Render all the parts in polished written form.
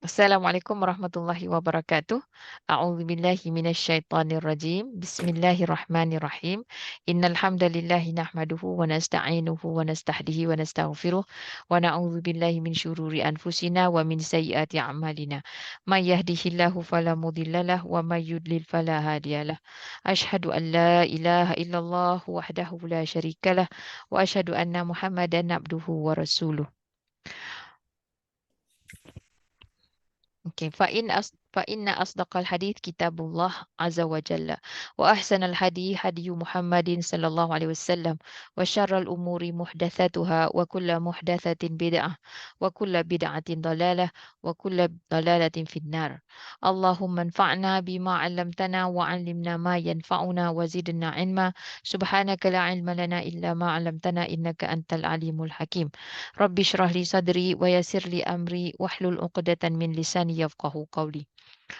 Assalamualaikum warahmatullahi wabarakatuh. A'udzubillahi minasyaitonirrajim. Bismillahirrahmanirrahim. Innal hamdalillahi nahmaduhu wa nasta'inuhu wa nastahdihi wa nastaghfiruh wa na'udzubillahi min syururi anfusina wa min sayyiati a'malina. May yahdihillahu fala mudhillalah wa may yudlil fala hadiyalah. Asyhadu an la ilaha illallah wahdahu la syarikalah wa asyhadu anna Muhammadan abduhu wa rasuluh. Okay. فإن أصدق الحديث كتاب الله عز وجل وأحسن الهدي هدي محمد صلى الله عليه وسلم وشر الأمور محدثاتها وكل محدثة بدعة وكل بدعة ضلالة وكل ضلالة في النار. اللهم انفعنا بما علمتنا وعلمنا ما ينفعنا وزدنا علما. سبحانك لا علم لنا إلا ما علمتنا إنك أنت العليم الحكيم. Rabbi syrah li sadri wa yassir li amri wahlul 'uqdatan min lisani yafqahu qawli.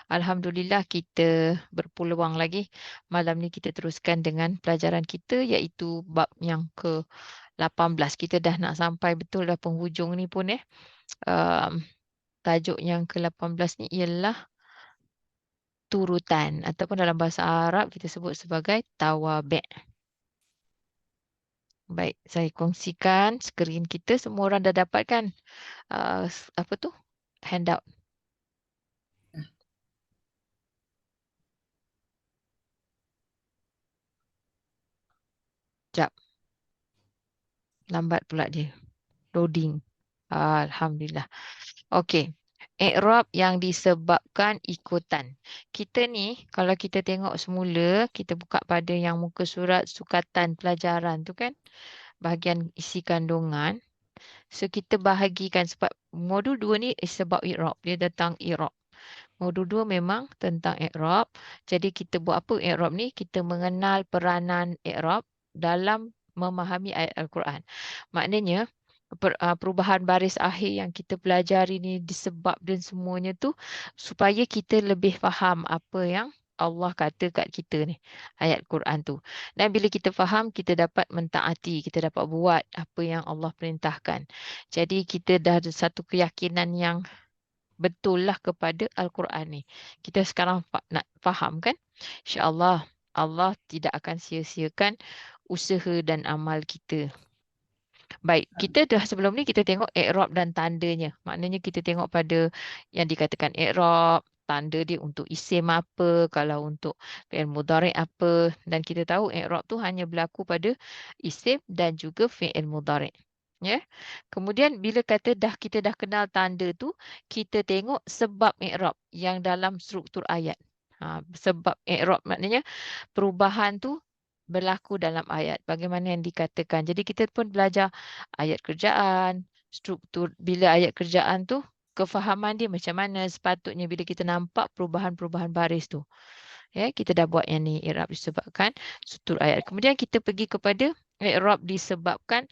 Alhamdulillah kita berpeluang lagi. Malam ni kita teruskan dengan pelajaran kita iaitu bab yang ke-18. Kita dah nak sampai betul dah penghujung ni pun tajuk yang ke-18 ni ialah turutan ataupun dalam bahasa Arab kita sebut sebagai tawabi'. Baik, saya kongsikan skrin kita. Semua orang dah dapat kan? Apa tu? Handout. Sekejap. Lambat pula dia. Loading. Alhamdulillah. Okey. I'rab yang disebabkan ikutan. Kita ni, kalau kita tengok semula, kita buka pada yang muka surat sukatan pelajaran tu kan, bahagian isi kandungan. So, kita bahagikan sebab modul 2 ni is about i'rab. Dia tentang i'rab. Modul 2 memang tentang i'rab. Jadi, kita buat apa i'rab ni? Kita mengenal peranan i'rab dalam memahami ayat Al-Quran. Maknanya, perubahan baris akhir yang kita pelajari ni disebabkan semuanya tu supaya kita lebih faham apa yang Allah kata kat kita ni, ayat Quran tu. Dan bila kita faham, kita dapat mentaati, kita dapat buat apa yang Allah perintahkan. Jadi kita dah ada satu keyakinan yang betul lah kepada Al-Quran ni. Kita sekarang nak faham kan? InsyaAllah Allah tidak akan sia-siakan usaha dan amal kita. Baik, kita dah sebelum ni kita tengok i'rab dan tandanya. Maknanya kita tengok pada yang dikatakan i'rab, tanda dia untuk isim apa, kalau untuk fi'il mudhari' apa, dan kita tahu i'rab tu hanya berlaku pada isim dan juga fi'il mudhari'. Ya. Kemudian bila kata kita dah kenal tanda tu, kita tengok sebab i'rab yang dalam struktur ayat. Sebab i'rab maknanya perubahan tu berlaku dalam ayat. Bagaimana yang dikatakan. Jadi kita pun belajar ayat kerjaan, struktur bila ayat kerjaan tu, kefahaman dia macam mana sepatutnya bila kita nampak perubahan-perubahan baris tu. Ya, kita dah buat yang ni i'rab disebabkan struktur ayat. Kemudian kita pergi kepada i'rab disebabkan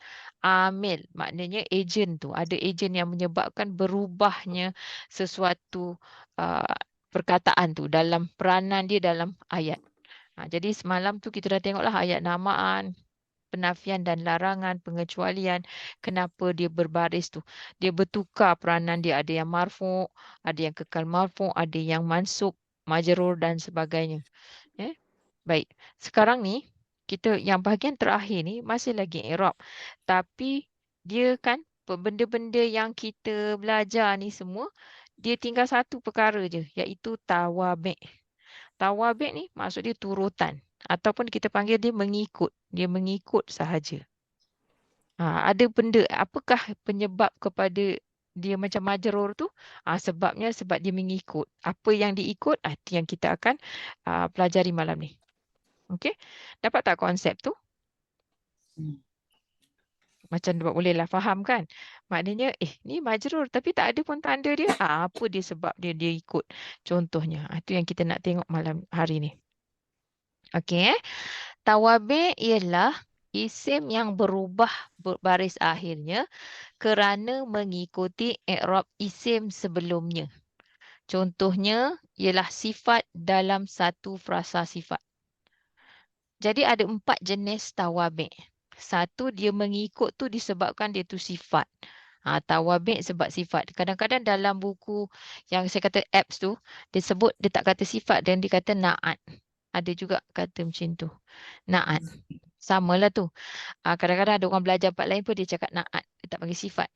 amil. Maknanya ejen tu. Ada ejen yang menyebabkan berubahnya sesuatu perkataan tu dalam peranan dia dalam ayat. Jadi semalam tu kita dah tengoklah ayat namaan, penafian dan larangan, pengecualian, kenapa dia berbaris tu. Dia bertukar peranan dia, ada yang marfu', ada yang kekal marfu', ada yang mansub, majrur dan sebagainya. Baik, sekarang ni kita yang bahagian terakhir ni masih lagi i'rab. Tapi dia kan benda-benda yang kita belajar ni semua, dia tinggal satu perkara je, iaitu tawabi'. Tawabi' ni maksud dia turutan ataupun kita panggil dia mengikut. Dia mengikut sahaja. Ada benda, apakah penyebab kepada dia macam majrur tu? Sebab dia mengikut. Apa yang diikut, itu yang kita akan pelajari malam ni. Okey? Dapat tak konsep tu? Macam bolehlah faham kan? Maknanya, ni majrur tapi tak ada pun tanda dia. Apa dia sebab dia ikut? Contohnya, itu yang kita nak tengok malam hari ni. Okey, tawabi' ialah isim yang berubah baris akhirnya kerana mengikuti i'rab isim sebelumnya. Contohnya ialah sifat dalam satu frasa sifat. Jadi ada 4 jenis tawabi'. Satu, dia mengikut tu disebabkan dia tu sifat. Tawabik sebab sifat. Kadang-kadang dalam buku yang saya kata apps tu, dia sebut dia tak kata sifat dan dia kata naat. Ada juga kata macam tu. Naat. Samalah tu. Kadang-kadang ada orang belajar part lain pun dia cakap naat. Dia tak panggil sifat.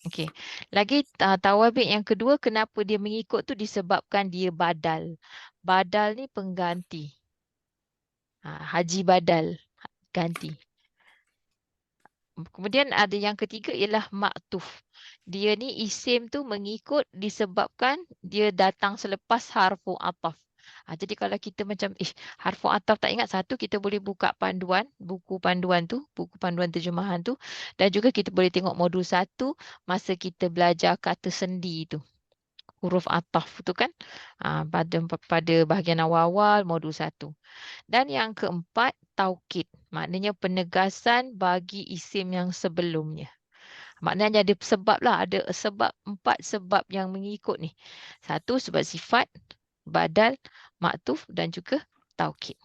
Okey. Lagi tawabik yang kedua, kenapa dia mengikut tu disebabkan dia badal. Badal ni pengganti. Haji badal. Ganti. Kemudian ada yang ketiga ialah maktuf. Dia ni isim tu mengikut disebabkan dia datang selepas harfu ataf. Jadi kalau kita macam harfu ataf tak ingat satu, kita boleh buka panduan, buku panduan tu, buku panduan terjemahan tu, dan juga kita boleh tengok modul 1 masa kita belajar kata sendi tu. Huruf ataf tu kan. Pada bahagian awal-awal modul 1. Dan yang keempat, taukid. Maknanya penegasan bagi isim yang sebelumnya. Maknanya ada sebab lah. Ada sebab, 4 sebab yang mengikut ni. Satu, sebab sifat, badal, maktuf dan juga taukid.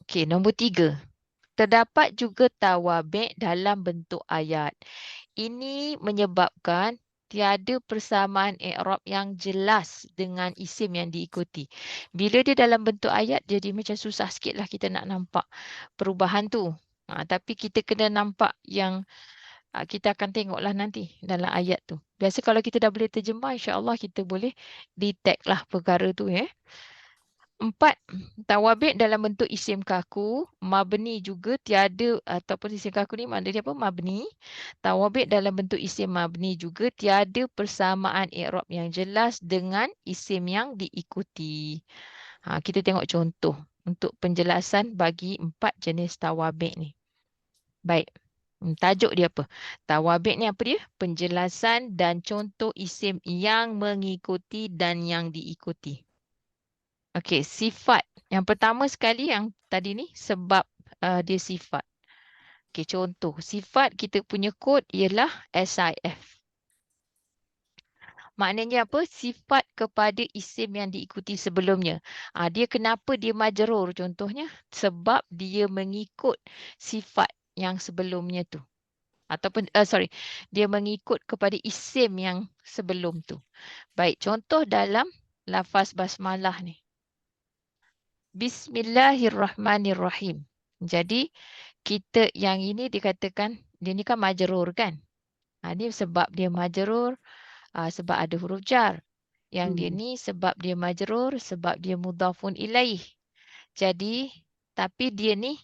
Okey, nombor 3. Terdapat juga tawabik dalam bentuk ayat. Ini menyebabkan tiada persamaan i'rab yang jelas dengan isim yang diikuti. Bila dia dalam bentuk ayat, jadi macam susah sikit lah kita nak nampak perubahan tu. Tapi kita kena nampak yang kita akan tengoklah nanti dalam ayat tu. Biasa kalau kita dah boleh terjemah, insya-Allah kita boleh detect lah perkara tu. 4. Tawabik dalam bentuk isim kaku, mabni juga tiada ataupun isim kaku ni maknanya apa? Mabni. Tawabik dalam bentuk isim mabni juga tiada persamaan i'rab yang jelas dengan isim yang diikuti. Kita tengok contoh untuk penjelasan bagi 4 jenis tawabik ni. Baik. Tajuk dia apa? Tawabik ni apa dia? Penjelasan dan contoh isim yang mengikuti dan yang diikuti. Okey, sifat. Yang pertama sekali yang tadi ni sebab dia sifat. Okey, contoh. Sifat kita punya kod ialah SIF. Maknanya apa? Sifat kepada isim yang diikuti sebelumnya. Dia kenapa dia majrur contohnya? Sebab dia mengikut sifat yang sebelumnya tu. Ataupun, dia mengikut kepada isim yang sebelum tu. Baik, contoh dalam lafaz basmalah ni. Bismillahirrahmanirrahim. Jadi kita yang ini dikatakan dia ni kan majrur kan. Ni sebab dia majrur sebab ada huruf jar. Yang dia ni sebab dia majrur sebab dia mudhafun ilaih. Jadi tapi dia ni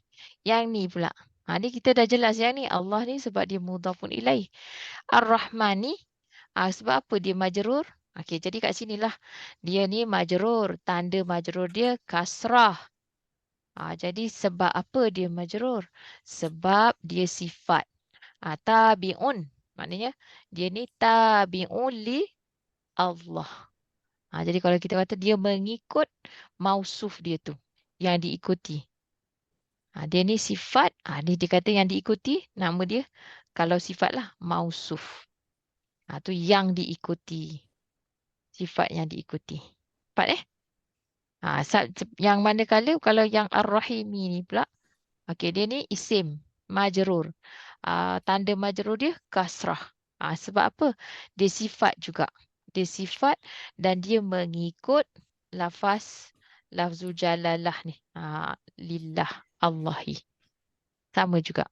yang ni pula. Ni kita dah jelas yang ni Allah ni sebab dia mudhafun ilaih. Ar-Rahman ni sebab apa dia majrur? Okey, jadi kat sinilah dia ni majrur, tanda majrur dia kasrah. Jadi sebab apa dia majrur? Sebab dia sifat. Tabi'un. Maknanya dia ni tabi'un li Allah. Jadi kalau kita kata dia mengikut mausuf dia tu. Yang diikuti. Dia ni sifat. Dia dikata yang diikuti. Nama dia. Kalau sifat lah. Mausuf. Tu yang diikuti. Sifat yang diikuti. Empat yang manakala kalau yang Ar-Rahimi ni pula. Okey, dia ni isim majrur. Tanda majrur dia kasrah. Sebab apa? Dia sifat juga. Dia sifat dan dia mengikut lafzul jalalah ni. Lillah, Allahi. Sama juga.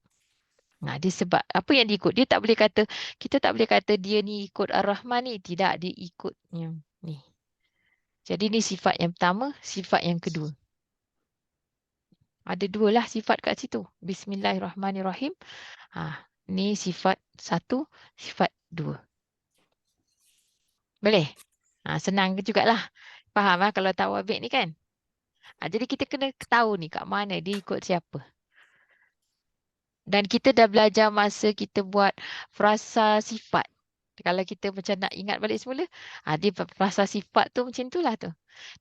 Dia sebab apa yang diikut? Dia tak boleh kata, kita tak boleh kata dia ni ikut Ar-Rahman ni. Tidak, dia ikut yang ni. Jadi ni sifat yang pertama, sifat yang kedua. Ada dua lah sifat kat situ. Bismillahirrahmanirrahim. Ni sifat 1, sifat 2. Boleh? Senang jugalah. Faham kalau tawabik ni kan? Jadi kita kena tahu ni kat mana dia ikut siapa. Dan kita dah belajar masa kita buat frasa sifat. Kalau kita macam nak ingat balik semula, dia frasa sifat tu macam itulah tu.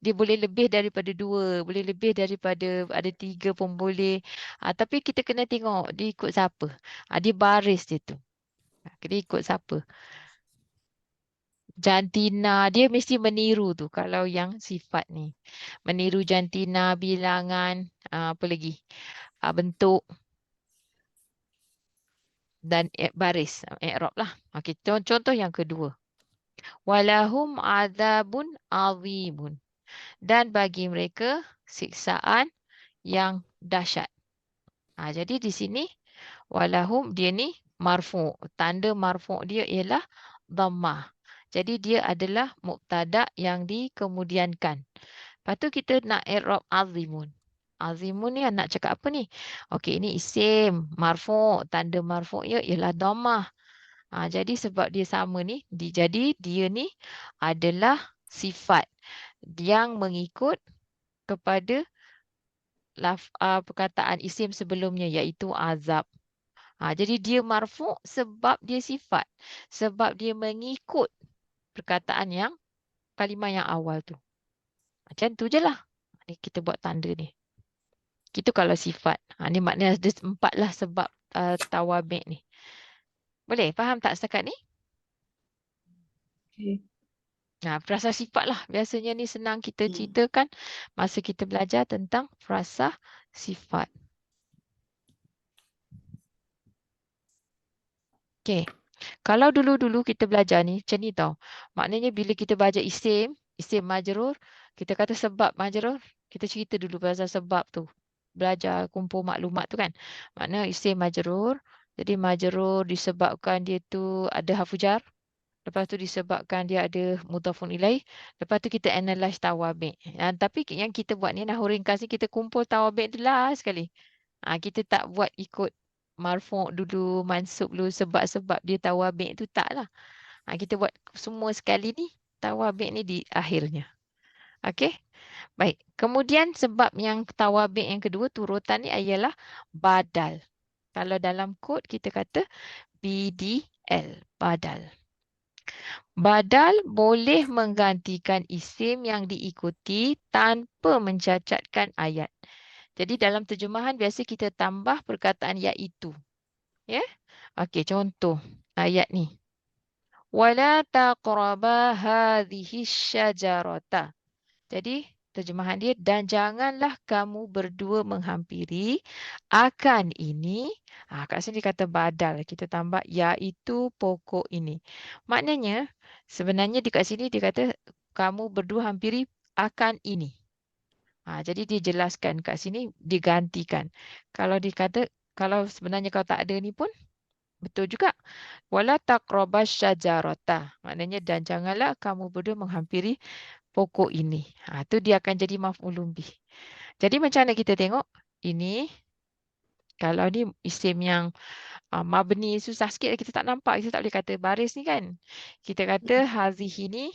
Dia boleh lebih daripada 2, boleh lebih daripada ada 3 pun boleh. Tapi kita kena tengok dia ikut siapa. Dia baris dia tu. Dia ikut siapa. Jantina, dia mesti meniru tu kalau yang sifat ni. Meniru jantina, bilangan, apa lagi? Bentuk. dan baris. I'rab lah. Okey, contoh yang kedua. Walahum adzabun azimun. Dan bagi mereka siksaan yang dahsyat. Jadi di sini walahum dia ni marfu. Tanda marfu dia ialah dhammah. Jadi dia adalah mubtada yang dikemudiankan. Lepas tu kita nak i'rab azimun. Azimun ni nak cakap apa ni? Okey, ini isim marfu. Tanda marfu dia ialah dhammah. Jadi sebab dia sama ni, jadi dia ni adalah sifat yang mengikut kepada perkataan isim sebelumnya iaitu azab. Jadi dia marfu sebab dia sifat. Sebab dia mengikut perkataan yang kalimah yang awal tu. Macam tu je lah. Ni kita buat tanda ni. Itu kalau sifat. Ni maknanya ada 4 lah sebab tawabik ni. Boleh faham tak setakat ni? Okay. Frasa sifat lah. Biasanya ni senang kita ceritakan masa kita belajar tentang frasa sifat. Okay. Kalau dulu-dulu kita belajar ni macam ni tau. Maknanya bila kita belajar isim majrur, kita kata sebab majrur, kita cerita dulu pasal sebab tu. Belajar kumpul maklumat tu kan. Maknanya isim majrur, jadi majrur disebabkan dia tu ada harfu jar. Lepas tu disebabkan dia ada mudhafun ilaih. Lepas tu kita analyse tawabik. Tapi yang kita buat ni nahwu ringkas ni kita kumpul tawabik tu last sekali. Kita tak buat ikut marfu' dulu, mansub dulu sebab dia tawabik tu taklah. Kita buat semua sekali ni, tawabik ni di akhirnya. Okey? Baik. Kemudian sebab yang tawabik yang kedua turutan ni ialah badal. Kalau dalam kod kita kata BDL, badal. Badal boleh menggantikan isim yang diikuti tanpa mencacatkan ayat. Jadi dalam terjemahan biasa kita tambah perkataan iaitu. Ya? Okey, contoh ayat ni. Wala taqraba hadhihi syajarata. Jadi terjemahan dia dan janganlah kamu berdua menghampiri akan ini. Kat sini kata badal. Kita tambah iaitu pokok ini. Maknanya sebenarnya di kat sini dia kata kamu berdua hampiri akan ini. Jadi dia jelaskan kat sini digantikan. Kalau dikata kalau sebenarnya kalau tak ada ni pun betul juga. Wala taqrabas syajarata. Maknanya dan janganlah kamu berdua menghampiri pokok ini. Tu dia akan jadi maf'ulun bih. Jadi macam mana kita tengok? Ini kalau ni isim yang mabni susah sikit kita tak nampak. Kita tak boleh kata baris ni kan. Kita kata hazihi ni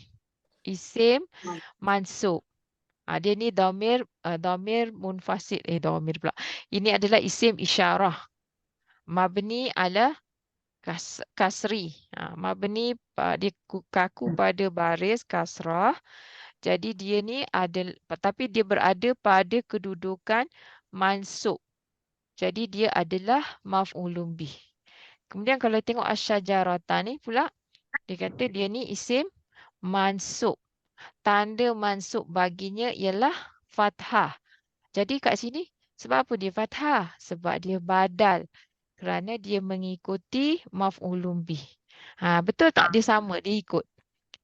isim mansub. Dia ni dhamir munfasil. Dhamir pula. Ini adalah isim isyarah. Mabni ala kasri. Mabni dia kaku pada baris kasrah. Jadi dia ni ada, tapi dia berada pada kedudukan mansub. Jadi dia adalah maf'ulun bih. Kemudian kalau tengok asyajarata ni pula, dia kata dia ni isim mansub. Tanda mansub baginya ialah fathah. Jadi kat sini, sebab apa dia fathah? Sebab dia badal. Kerana dia mengikuti maf'ulun bih. Betul tak? Dia sama, dia ikut.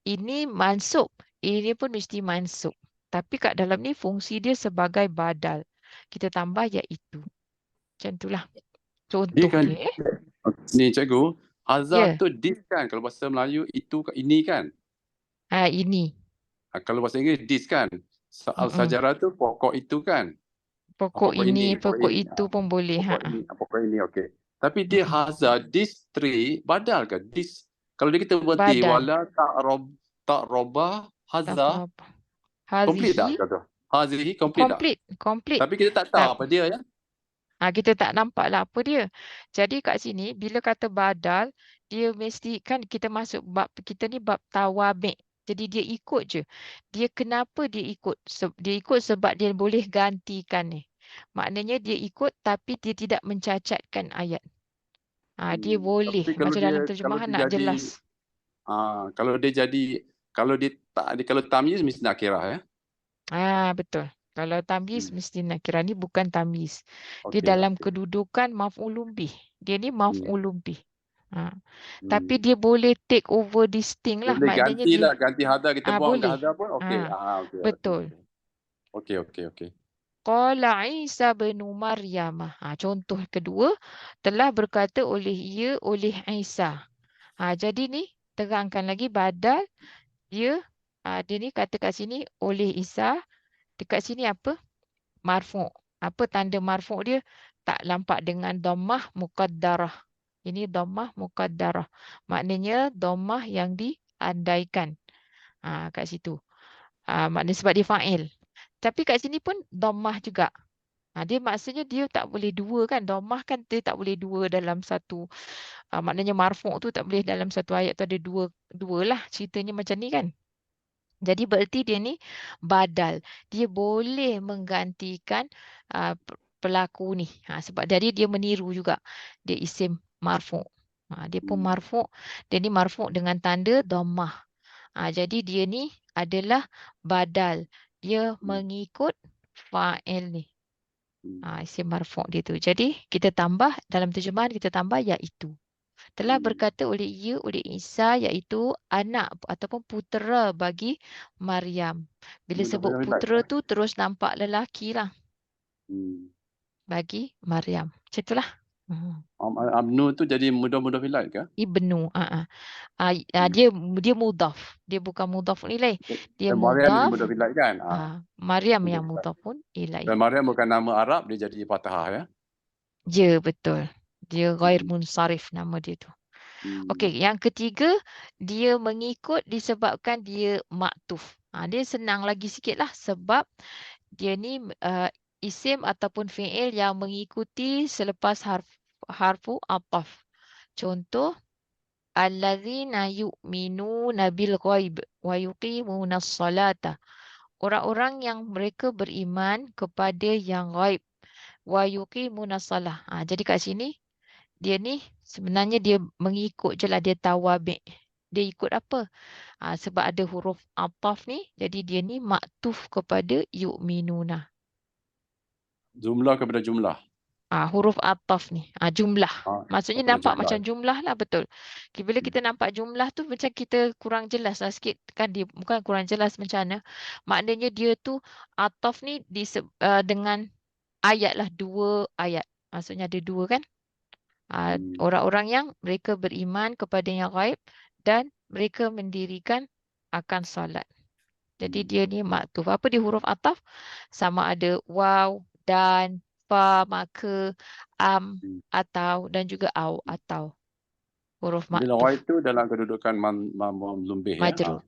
Ini mansub. Ini pun mesti mansub. Tapi kat dalam ni fungsi dia sebagai badal. Kita tambah iaitu. Macam itulah. Dia Contoh kan, dia. ni cikgu, hazar Ya. tu this kan. Kalau bahasa Melayu itu ini kan. Ini. Kalau bahasa Inggeris this kan. Al-sajarah tu pokok itu kan. Pokok ini, pokok ini. itu pun boleh. Pokok ini okey. Tapi dia hazar this tree badal ke? This kalau dia kita berhenti Badal. wala tak robah hazar complete tak Hazihi. kata? Hazihi complete tak? Komplit. Tapi kita tak tahu apa dia ya. Kita tak nampak lah apa dia. Jadi kat sini, bila kata badal, dia mesti, kan kita masuk bab, kita ni bab tawabik. Jadi dia ikut je. Dia kenapa dia ikut? Dia ikut sebab dia boleh gantikan ni. Maknanya dia ikut tapi dia tidak mencacatkan ayat. Dia boleh. Tapi Macam dalam terjemahan nak jelas. Kalau dia tak kalau tamyiz mesti nakirah ya. Betul. Kalau tamyiz mesti nakirah, ni bukan tamyiz. Dia Okey, dalam okey. kedudukan maf'ulun bih. Dia ni maf'ulun bih. Ha. Tapi Hmm. dia boleh take over this thing lah. Boleh Maknanya dia gantilah, ganti hadar, kita buang boleh. hadar pun okey. Ha, Okey. betul. Okey. Qala Isa bin Maryam. Contoh kedua, telah berkata oleh Isa. Jadi ni terangkan lagi badal dia dia ni kata kat sini oleh Isa. Dekat sini apa? Marfu'. Apa tanda marfu' dia? Tak lampak dengan dhammah muqaddarah. Ini dhammah muqaddarah. Maknanya dhammah yang diandaikan. Kat situ. Maknanya sebab dia fa'il. Tapi kat sini pun dhammah juga. Dia maksudnya dia tak boleh dua kan. Dhammah kan dia tak boleh dua dalam satu. Maknanya marfu' tu tak boleh dalam satu ayat tu ada dua lah. Ceritanya macam ni kan. Jadi bererti dia ni badal. Dia boleh menggantikan pelaku ni. Sebab jadi dia meniru juga. Dia isim marfu'. Dia pun marfu'. Dia ni marfu' dengan tanda dhammah. Jadi dia ni adalah badal. Dia mengikut fa'il ni. Isim marfu' dia tu. Jadi kita tambah dalam terjemahan kita tambah iaitu. Telah berkata oleh Isa iaitu anak ataupun putera bagi Maryam. Bila sebut putera tu terus nampak lelaki lah bagi Maryam. Macam itulah. Amnu tu jadi mudah-mudah hilat ke? Ibnu. Dia mudhaf. Dia bukan mudhaf ilaih. Dia Dan Maryam jadi mudhaf. mudah hilat kan? Maryam Mudah yang hilat. mudhaf pun ilaih. Dan Maryam bukan nama Arab, dia jadi fathah ya? Ya, betul. Dia ghair munsarif nama dia tu. Okey, yang ketiga, dia mengikut disebabkan dia maktuf. Dia senang lagi sikit lah sebab dia ni isim ataupun fi'il yang mengikuti selepas harfu ataf. Contoh, allazina yu'minuna bil ghaib wa yuqimunas salata. Orang-orang yang mereka beriman kepada yang ghaib wa yuqimunas salah. Jadi kat sini dia ni sebenarnya dia mengikut je lah, dia tawabi'. Dia ikut apa? Sebab ada huruf ataf ni, jadi dia ni maktuf kepada yu'minuna. Jumlah kepada jumlah. Huruf ataf ni, jumlah. Maksudnya Kepada nampak jumlah. macam jumlah lah, betul. Bila kita nampak jumlah tu macam kita kurang jelas lah sikit. Kan dia bukan kurang jelas macam mana. Maknanya dia tu ataf ni dengan ayat lah, 2 ayat. Maksudnya ada 2 kan? Orang-orang yang mereka beriman kepada yang gaib dan mereka mendirikan akan solat. Jadi dia ni maktuf. Apa dia huruf ataf? Sama ada waw, dan, fa, maka, atau dan juga au atau. Huruf Bila maktuf. ghaib tu dalam kedudukan maf'ul bih ya? Majrur.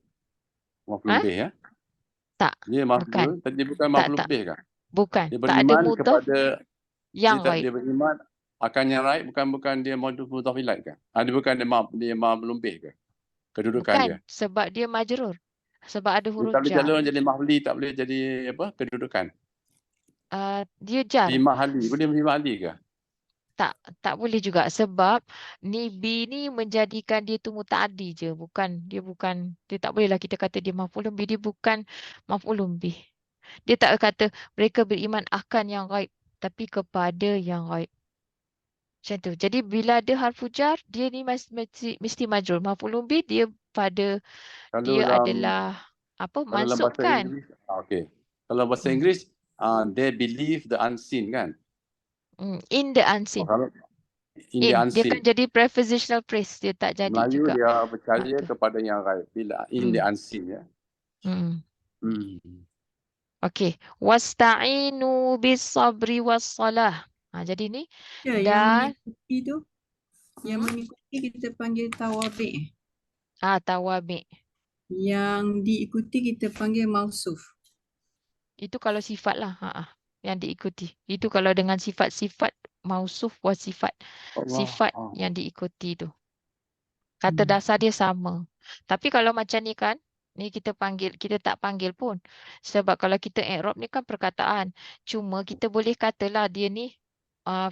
Maf'ul bih ya? Tak, Dia bukan. maf'ul, dia bukan maf'ul Tak. bih kan? Bukan. Dia Tak ada beriman mudhaf kepada yang gaib. dia beriman akan yang raib, bukan dia mudhaf ilaih kan? Dia bukan dia maf'ul bih ke? Kedudukan dia. Bukan, sebab dia majrur. Sebab ada Dia huruf tak boleh jar. jalur jadi mahli, tak boleh jadi apa? Kedudukan. Dia jar. Fi mahali, boleh fi mahali ke? Tak boleh juga sebab ni bi ni menjadikan dia tu mutaaddi je, dia tak bolehlah kita kata dia maf'ulun bih, dia bukan maf'ulun bih. Dia tak kata mereka beriman akan yang gaib tapi kepada yang gaib. Macam tu. Jadi bila ada harfu jar dia ni mesti majrur. Maf'ulun bih dia Kalau dia dalam adalah apa? dalam Mansub bahasa kan? Inggeris, okey. Kalau bahasa Inggeris, they believe the unseen kan? In the unseen. Kalau in the Dia kan unseen. jadi prepositional phrase, dia tak jadi Melayu juga. dia percaya Tu. kepada yang gaib. Bila in the unseen ya. Okey, wasta'inu bis-sabri was-salah. Jadi ni yang dan mengikuti tu, yang mengikuti kita panggil tawabi'. tawabi'. Yang diikuti kita panggil mausuf. Itu kalau sifat lah, yang diikuti. Itu kalau dengan sifat-sifat mausuf wa sifat. Sifat yang diikuti tu. Kata dasar dia sama. Tapi kalau macam ni kan, ni kita tak panggil pun. Sebab kalau kita i'rab ni kan perkataan. Cuma kita boleh katalah dia ni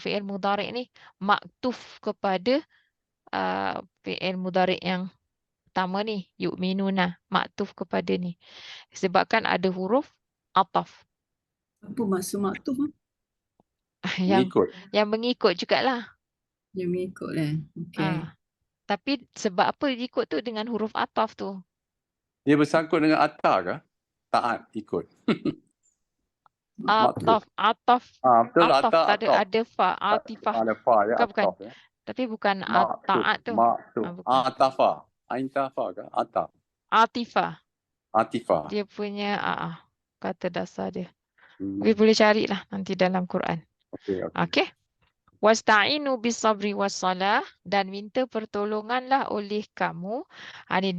fi'il mudhari' ni maktuf kepada fi'il mudhari' yang pertama ni, yu'minuna, maktuf kepada ni. Sebabkan ada huruf ataf. Apa maksud maktuf? Yang mengikut jugalah. Yang mengikut lah. Okey. Tapi sebab apa dia ikut tu dengan huruf ataf tu? Dia bersangkut dengan atar ke? Taat, ikut. Maktub. Ataf, Betul lah, ataf atar, tak ada, ataf. ada fa, atifah. Ada fa ya, Bukan. ataf ya. Tapi bukan Maktub, taat tu. maktub. Bukan. Atafa. Aintafa ke? Ataf. Atifah. Atifah. Dia punya kata dasar dia. Hmm. Boleh carilah nanti dalam Quran. Okey, okey. Okey. Wasta'inu bis-sabri was-salah, dan minta pertolonganlah oleh kamu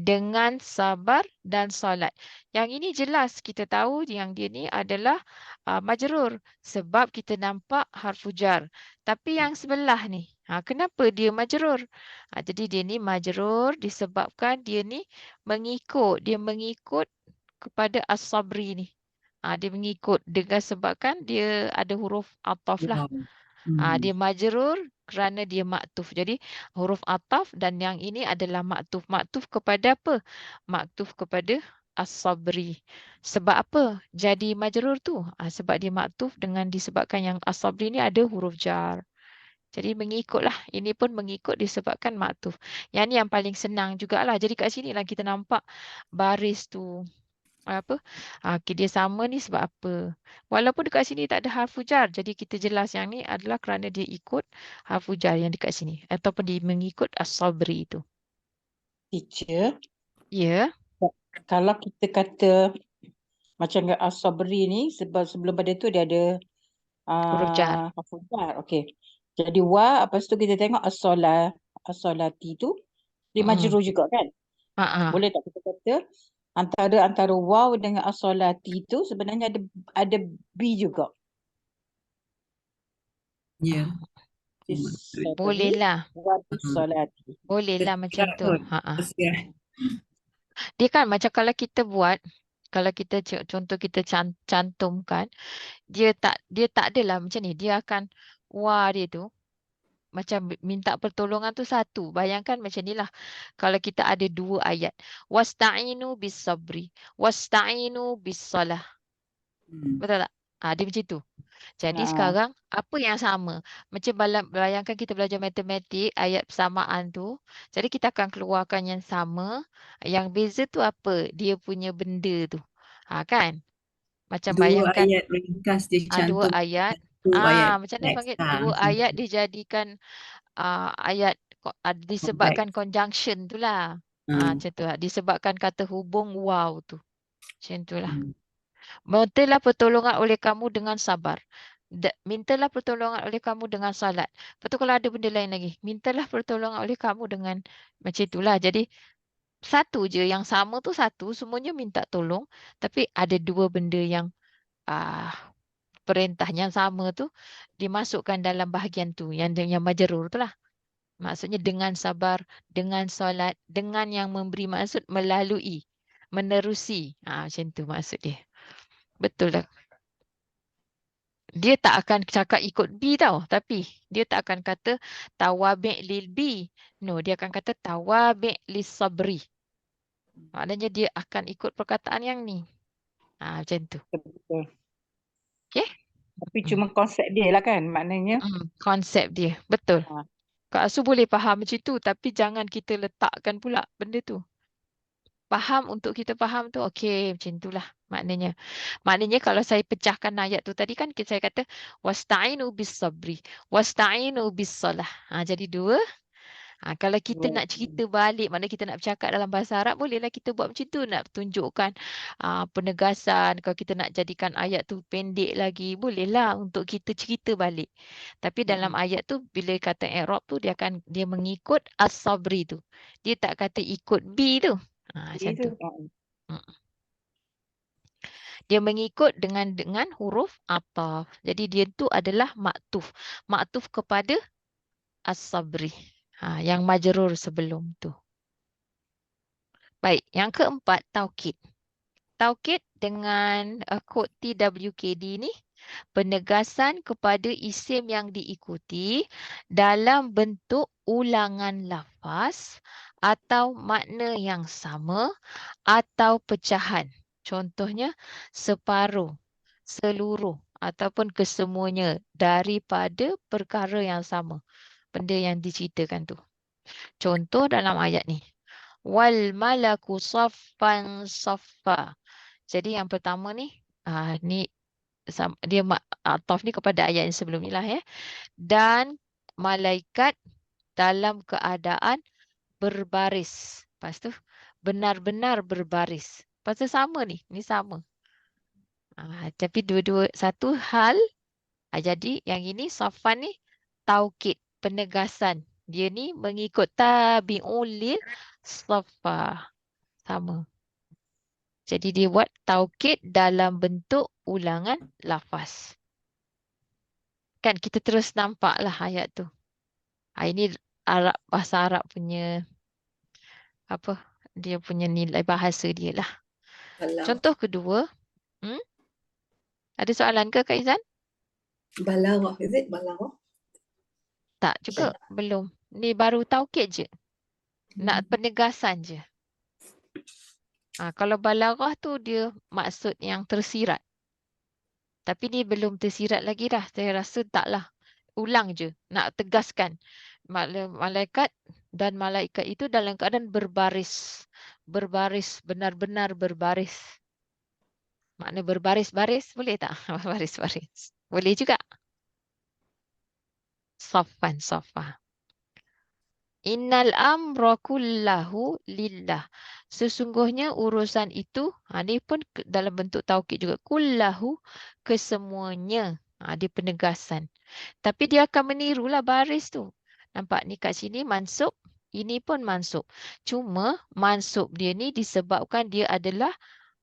dengan sabar dan solat. Yang ini jelas kita tahu yang dia ni adalah majrur sebab kita nampak harfu jar. Tapi yang sebelah ni, kenapa dia majrur? Jadi dia ni majrur disebabkan dia ni dia mengikut kepada as-sabri ni. Dia mengikut dengan sebabkan dia ada huruf ataf lah. Dia majrur kerana dia maktuf. Jadi huruf ataf dan yang ini adalah maktuf. Maktuf kepada apa? Maktuf kepada as-sabri. Sebab apa jadi majrur tu? Sebab dia maktuf dengan disebabkan yang as-sabri ni ada huruf jar. Jadi mengikutlah. Ini pun mengikut disebabkan maktuf. Yang ni yang paling senang jugalah. Jadi kat sini lah kita nampak baris tu. Apa? Okey, dia sama ni sebab apa? Walaupun dekat sini tak ada harfu jar, jadi kita jelas yang ni adalah kerana dia ikut harfu jar yang dekat sini ataupun dia mengikut as-sabri itu. Teacher, Ya, kalau kita kata macam as-sabri ni sebelum pada tu dia ada huruf jar. harfu jar. Okey. Jadi lepas tu kita tengok as-salati tu dia majrur juga kan? Boleh tak kita kata antara waw dengan as-salati tu sebenarnya ada B juga. Ya. Bolehlah. Salati. Bolehlah macam tu. Tersirat. Dia kan macam kalau kita buat, kalau kita contoh kita cantumkan, dia tak adalah macam ni. Dia akan dia tu macam minta pertolongan tu satu. Bayangkan macam ni lah. Kalau kita ada dua ayat. Wasta'inu bis-sabri. Wasta'inu bis-salah. Betul tak? Dia macam tu. Jadi sekarang apa yang sama? Macam bayangkan kita belajar matematik, ayat persamaan tu. Jadi kita akan keluarkan yang sama. Yang beza tu apa? Dia punya benda tu. Kan? Macam Dua bayangkan ayat ringkas dia dua cantum. ayat. Satu ayat Macam mana teks. panggil? Dua Macam ayat tu. dijadikan ayat disebabkan conjunction tu lah. Macam tu lah. Disebabkan kata hubung wow tu. Macam tu lah. Mintalah pertolongan oleh kamu dengan sabar. Mintalah pertolongan oleh kamu dengan salat. Lepas tu kalau ada benda lain lagi. Mintalah pertolongan oleh kamu dengan macam itulah. Jadi satu je yang sama tu satu. Semuanya minta tolong. Tapi ada dua benda yang perintah yang sama tu dimasukkan dalam bahagian tu. Yang majrur tu lah. Maksudnya dengan sabar, dengan solat, dengan yang memberi maksud melalui, menerusi. Macam tu maksud dia. Betul tak? Dia tak akan cakap ikut B tau. Tapi dia tak akan kata tawabi' lil B. No, dia akan kata tawabi' lis sabri. Maknanya dia akan ikut perkataan yang ni. Macam tu. Betul. Okay? Tapi cuma konsep dia lah kan maknanya. Konsep dia. Betul. Kak Asu boleh faham macam tu. Tapi jangan kita letakkan pula benda tu. Faham untuk kita faham tu. Okey, macam itulah maknanya. Maknanya kalau saya pecahkan ayat tu tadi kan saya kata wasta'inu bis sabri, wasta'inu bis salah. Jadi dua. Kalau kita nak cerita balik, maknanya kita nak bercakap dalam bahasa Arab, bolehlah kita buat macam tu. Nak tunjukkan penegasan. Kalau kita nak jadikan ayat tu pendek lagi, bolehlah untuk kita cerita balik. Tapi dalam ayat tu, bila kata i'rab tu, dia mengikut as-sabri tu. Dia tak kata ikut B tu. Macam tu. Dia mengikut dengan huruf ataf. Jadi dia tu adalah maktuf. Maktuf kepada as-sabri. Yang majrur sebelum tu. Baik, yang keempat taukid. Taukid dengan kod TWKD ni penegasan kepada isim yang diikuti dalam bentuk ulangan lafaz atau makna yang sama atau pecahan. Contohnya separuh, seluruh ataupun kesemuanya daripada perkara yang sama. Benda yang diceritakan tu. Contoh dalam ayat ni. Wal malaku saffan saffa. Jadi yang pertama ni, dia ataf ni kepada ayat yang sebelum ni lah ya. Dan malaikat dalam keadaan berbaris. Lepas tu benar-benar berbaris. Lepas tu sama ni sama. Tapi dua-dua satu hal. Jadi yang ini safan ni taukid, penegasan. Dia ni mengikut tabi'un lil safa. Sama. Jadi dia buat taukid dalam bentuk ulangan lafaz. Kan kita terus nampak lah ayat tu. Ini bahasa Arab punya dia punya nilai bahasa dia lah. Contoh kedua. Ada soalan ke Kak Izan? Balaghah, is it balaghah? Tak juga, belum. Ni baru taukid je. Nak penegasan je. Kalau balaghah tu dia maksud yang tersirat. Tapi ni belum tersirat lagi dah. Saya rasa taklah. Ulang je. Nak tegaskan. Malaikat dan malaikat itu dalam keadaan berbaris. Berbaris. Benar-benar berbaris. Makna berbaris-baris. Boleh tak? Berbaris-baris. Boleh juga. Saffan, saffah. Innal amra kullahu lillah. Sesungguhnya urusan itu, ini pun dalam bentuk taukid juga. Kullahu, kesemuanya. Dia penegasan. Tapi dia akan menirulah baris tu. Nampak ni kat sini mansub. Ini pun mansub. Cuma mansub dia ni disebabkan dia adalah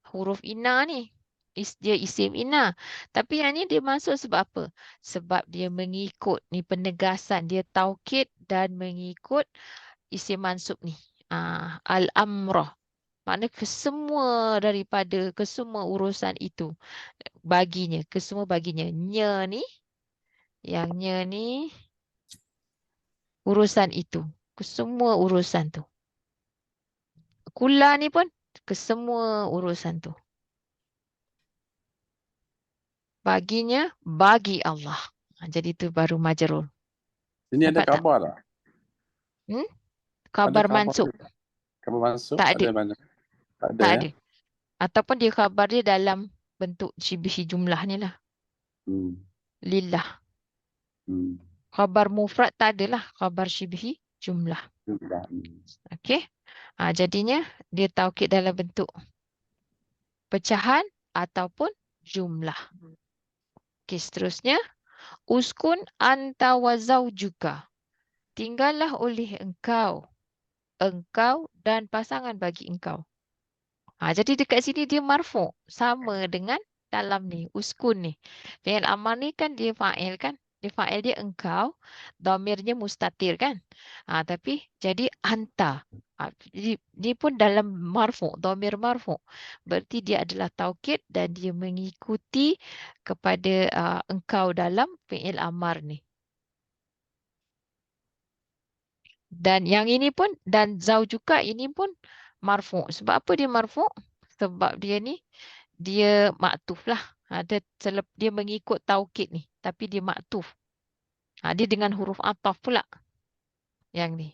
huruf ina ni. Dia isim ina. Tapi yang ni dia masuk sebab apa? Sebab dia mengikut ni penegasan. Dia taukid dan mengikut isim mansub ni. Al-amrah. Maknanya kesemua urusan itu. Baginya. Kesemua baginya. Nya ni. Yang nya ni. Urusan itu. Kesemua urusan tu. Kula ni pun. Kesemua urusan tu. Baginya, bagi Allah. Jadi itu baru majrur. Sini ada Nampak tak? khabar tak? Khabar Ada khabar mansub. ke? Khabar mansub Tak ada. ada mana? Tak ada Tak ya? ada. Ataupun dia khabar dia dalam bentuk syibhi jumlah ni lah. Lillah. Khabar mufrad tak adalah. Khabar syibhi jumlah. Okey. Jadinya dia taukid dalam bentuk pecahan ataupun jumlah. Okey, seterusnya. Uskun anta wa zawjuka. Tinggallah oleh engkau. Engkau dan pasangan bagi engkau. Jadi dekat sini dia marfu'. Sama dengan dalam ni. Uskun ni. Fi'il amar ni kan dia fa'il kan. Dia fa'il dia engkau. Dhamirnya mustatir kan. Tapi jadi anta. Dia pun dalam marfu'. Dhamir marfu'. Berarti dia adalah taukid dan dia mengikuti kepada engkau dalam fi'il amar ni. Dan yang ini pun, dan zaujuka ini pun marfu'. Sebab apa dia marfu'? Sebab dia ni, dia maktuf lah. Dia mengikut taukid ni. Tapi dia maktuf. Dia dengan huruf ataf pula. Yang ni.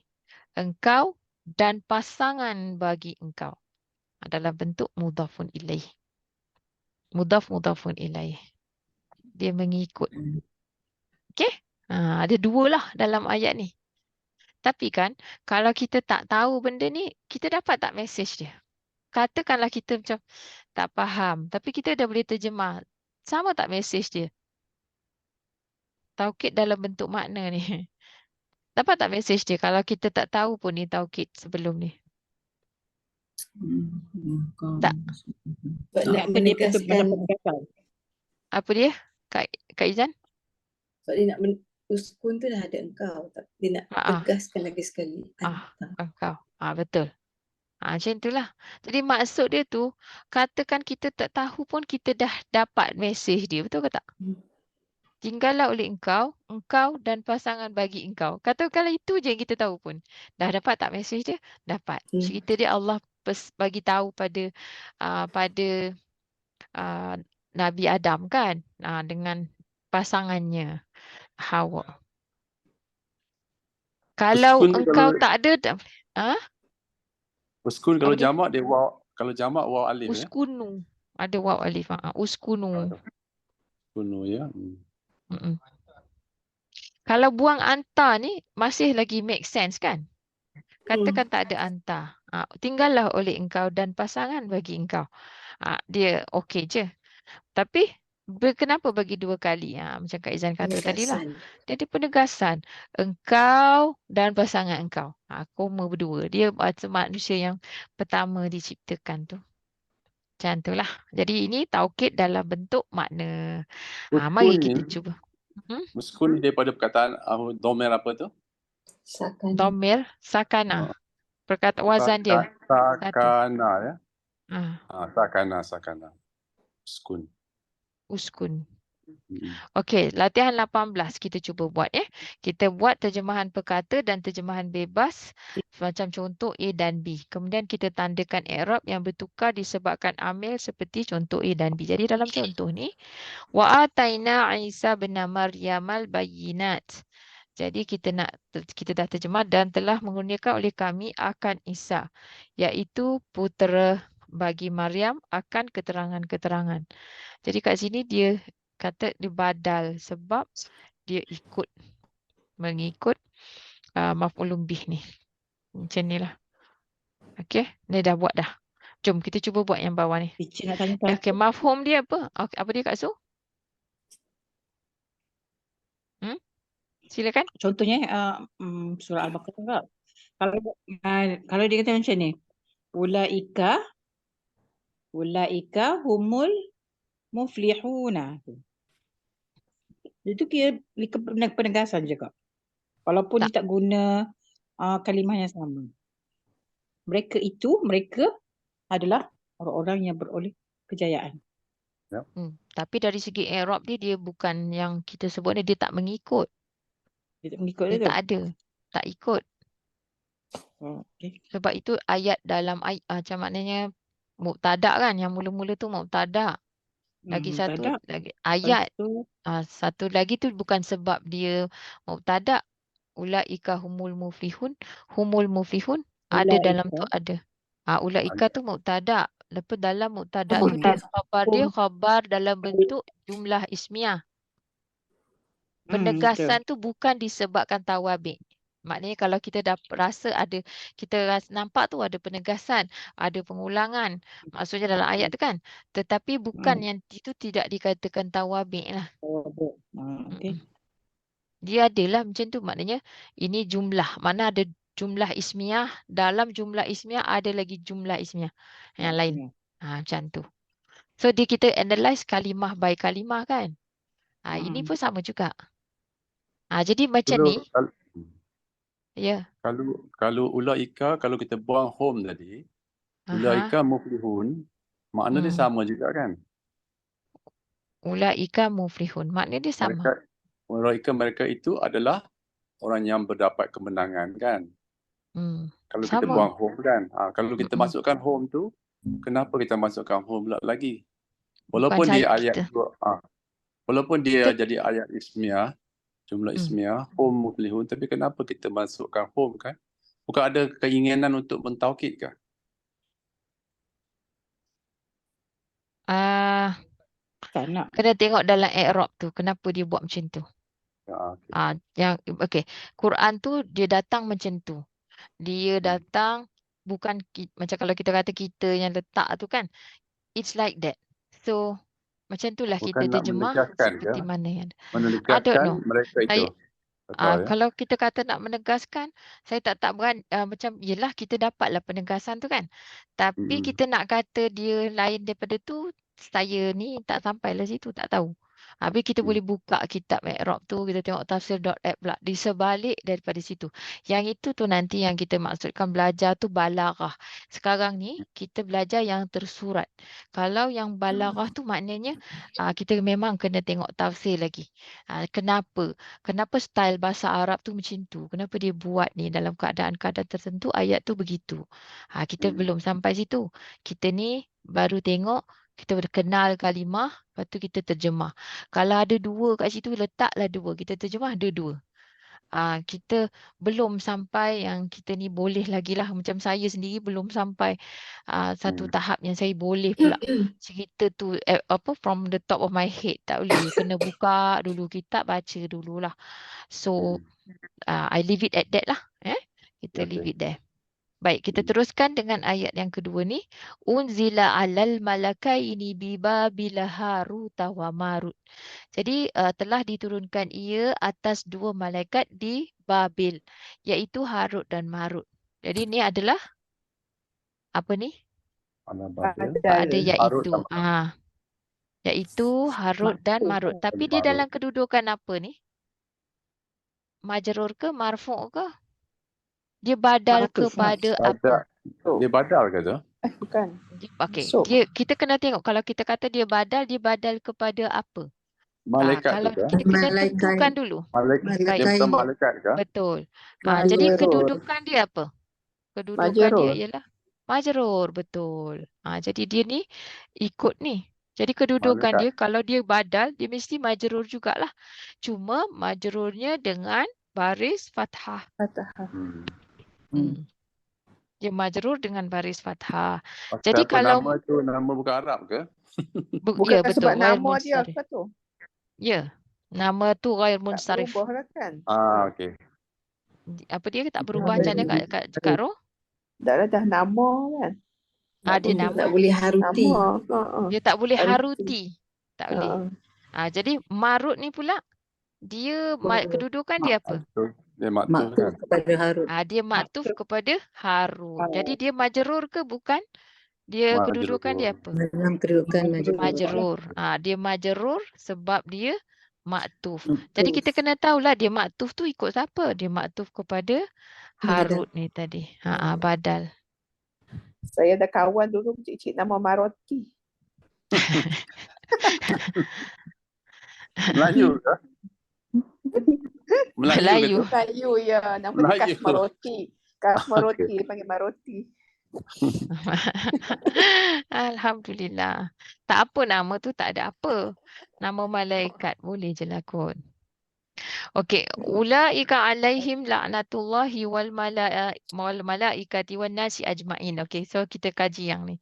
Engkau dan pasangan bagi engkau. Dalam bentuk mudhafun ilaih. Mudhafun ilaih. Dia mengikut. Okey? Ada dua lah dalam ayat ni. Tapi kan, kalau kita tak tahu benda ni, kita dapat tak mesej dia? Katakanlah kita macam tak faham. Tapi kita dah boleh terjemah. Sama tak mesej dia? Taukid dalam bentuk makna ni. Dapat tak mesej dia kalau kita tak tahu pun ni taukid sebelum ni? Tak. Nak menegaskan. Apa dia? Kak Izan? Sebab dia nak uskun tu dah ada engkau. Dia nak tegaskan lagi sekali. Engkau. Betul. Macam itulah. Jadi maksud dia tu, katakan kita tak tahu pun kita dah dapat mesej dia. Betul ke tak? Tinggallah oleh engkau, engkau dan pasangan bagi engkau. Katakanlah itu je yang kita tahu pun. Dah dapat tak mesej dia? Dapat. Cerita dia Allah bagi tahu pada Nabi Adam kan? Dengan pasangannya Hawa. Kalau Uskun engkau kalau tak ada, tak boleh. Ah, uskun apa kalau dia? jamak dia waw, kalau jamak waw alif ya. Uskunu. Ada waw alif. Uskunu. Uskunu ya. Mm-mm. Kalau buang anta ni masih lagi make sense kan? Katakan tak ada anta. Tinggallah oleh engkau dan pasangan bagi engkau. Dia okey je. Tapi kenapa bagi dua kali? Macam Kak Izan kata tadilah. Penegasan. Dia ada penegasan. Engkau dan pasangan engkau. Koma berdua. Dia manusia yang pertama diciptakan tu. Macam tu lah. Jadi ini taukid dalam bentuk makna. Mari Uskun ni, kita cuba. uskun ni daripada perkataan domer apa tu? Sakana. Domir, sakana. Perkataan wazan dia. Sakana ya. Ah, Sakana. Uskun. uskun. Okey, latihan 18 kita cuba buat ya. Kita buat terjemahan perkata dan terjemahan bebas macam contoh A dan B. Kemudian kita tandakan i'rab yang bertukar disebabkan amil seperti contoh A dan B. Jadi dalam contoh ni, wa ataina Isa bin Maryamal bayyinat. Jadi kita dah terjemah dan telah mengurniakan oleh kami akan Isa, iaitu putera bagi Maryam akan keterangan-keterangan. Jadi kat sini dia kata dia badal sebab dia mengikut maf'ulun bih ni. Macam ni lah. Okey, ni dah buat dah. Jom kita cuba buat yang bawah ni. Teacher nak tanya Okey, satu. mafhum dia apa? Okay, apa dia Kak Su? Silakan. Contohnya surah Al-Baqarah. Kalau dia kata macam ni, ulaika humul muflihuna. Itu kira penegasan je Kak. Walaupun Tak. dia tak guna kalimah yang sama. Mereka adalah orang-orang yang beroleh kejayaan. Tapi dari segi i'rab dia bukan yang kita sebut ni, dia tak mengikut. Dia tak mengikut Dia dia tu. tak ada. Tak ikut. Okay. Sebab itu ayat dalam macam maknanya mubtada kan, yang mula-mula tu mubtada. Lagi satu Tak ada. lagi ayat. Lepas tu, Satu lagi tu bukan sebab dia mubtada. Ulaika humul muflihun ada dalam tu ada. Ulaika tu mubtada. Lepas dalam mubtada tu dia khabar dalam bentuk jumlah ismiah. Penegasan tu bukan disebabkan tawabi'. Maknanya kalau kita dah rasa nampak tu ada penegasan, ada pengulangan. Maksudnya dalam ayat tu kan. Tetapi bukan yang itu tidak dikatakan tawabi' lah. okay. Dia adalah macam tu, maknanya ini jumlah. Mana ada jumlah ismiah, dalam jumlah ismiah ada lagi jumlah ismiah yang lain. Macam tu. So kita analyse kalimah by kalimah kan. Ini pun sama juga. Jadi macam ni. Ya. Kalau ulaika, kalau kita buang home tadi, ulaika muflihun, makna dia sama juga kan? Ulaika muflihun, makna dia sama. Mereka itu adalah orang yang berdapat kemenangan kan? Kalau kita Sama. buang home kan? Kalau kita masukkan home tu, kenapa kita masukkan home pula lagi? Walaupun dia ayat walaupun dia jadi ayat ismiah, jumlah ismiah, home muflihun, tapi kenapa kita masukkan home kan? Bukan ada keinginan untuk mentaukid kah? Tak nak. Kena tengok dalam i'rab tu, kenapa dia buat macam tu. Quran tu dia datang macam tu. Dia datang bukan macam kalau kita kata kita yang letak tu kan. It's like that. So macam itulah kita terjemah seperti mana yang I don't know. Mereka itu. Kalau kita kata nak menegaskan, saya tak berani, macam yelah kita dapatlah penegasan tu kan. Tapi kita nak kata dia lain daripada tu, saya ni tak sampailah situ, tak tahu. Habis kita boleh buka kitab i'rab tu, kita tengok tafsir.app pula di sebalik daripada situ. Yang itu tu nanti yang kita maksudkan belajar tu balaghah. Sekarang ni kita belajar yang tersurat. Kalau yang balaghah tu maknanya kita memang kena tengok tafsir lagi. Kenapa style bahasa Arab tu macam tu? Kenapa dia buat ni dalam keadaan-keadaan tertentu ayat tu begitu? Kita belum sampai situ. Kita ni baru tengok, kita kenal kalimah, lepas tu kita terjemah. Kalau ada dua kat situ, letaklah dua. Kita terjemah ada dua. kita belum sampai yang kita ni boleh lagi lah. Macam saya sendiri belum sampai satu tahap yang saya boleh pula cerita tu from the top of my head. Tak boleh. Kena buka dulu kitab, baca dululah. So I leave it at that lah. Kita leave it there. Baik, kita teruskan dengan ayat yang kedua ni. Unzila alal malakaini bibabila Harut wa Marut. Jadi telah diturunkan ia atas dua malaikat di Babil, iaitu Harut dan Marut. Jadi ni adalah apa ni? Ada iaitu. Iaitu Harut dan Marut. Tapi dia dalam kedudukan apa ni? Majrur ke marfu' ke? Dia badal kepada apa? Dia badal ke tu? Bukan. Okey, kita kena tengok kalau kita kata dia badal kepada apa? Malaikat Kalau tu ke? kita kena tentukan dulu. Dia bukan malaikat ke? Betul. Jadi kedudukan dia apa? Kedudukan dia ialah majrur, betul. Jadi dia ni ikut ni. Jadi kedudukan dia kalau dia badal, dia mesti majrur jugalah. Cuma majrurnya dengan baris fathah. Dia majrur dengan baris fathah. Jadi kalau nama tu nama bukan Arab ke? Bukan ya, betul. sebab Ghair nama dia munsharif. apa tu? Ya. Nama tu ghair Tak munsharif. berubah lah kan? Okey. Apa dia tak berubah macam mana Kak Roh? Dah nama kan? Dia nama. Tak boleh haruti. Dia tak boleh haruti. Tak boleh. Jadi Marut ni pula dia kedudukan dia apa? Dia maktuf kan? Kepada Harut. Dia maktuf kepada Harut. Jadi dia majrur ke bukan? Dia kedudukan dia apa? Dalam kedudukan Majrur. Dia majrur sebab dia maktuf. Jadi kita kena tahulah dia maktuf tu ikut siapa? Dia maktuf kepada Harut ni tadi. Badal. Saya ada kawan dulu cik-cik nama Maroti. Melayu ke? Melayu. Melayu ya. Nama dia Kasmaroti. Kasmaroti. Dia panggil Maroti. Alhamdulillah. Tak apa nama tu tak ada apa. Nama malaikat boleh je lah kot. Okey, ulaika alaihim la'natullahi wal malaikati wan nasi ajmain. Okey, so kita kaji yang ni.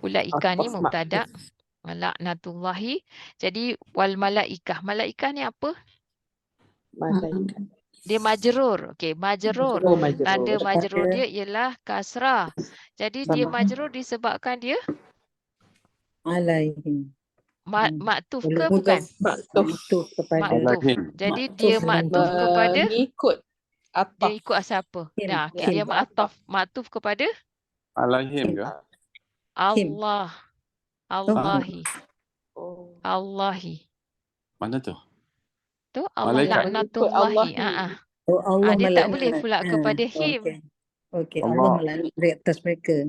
Ulaika ni mubtada, la'natullahi. Jadi wal malaikah. Malaikah ni apa? Malaikat. Dia majrur. Okey, majrur. Tanda majrur dia ialah kasrah. Jadi dia majrur disebabkan dia alaihim. maktuf ke bukan? Maktuf kepada. Maktuf. Jadi dia maktuf kepada Mengikut dia ikut siapa? Nah, dia maktuf kepada Alaihim ke? Allah. Allahi. Allahi. Mana tu? Tu Allah laknatullahi. Allah dia tak boleh pula kepada him. Okey, Allah melaknat di atas mereka.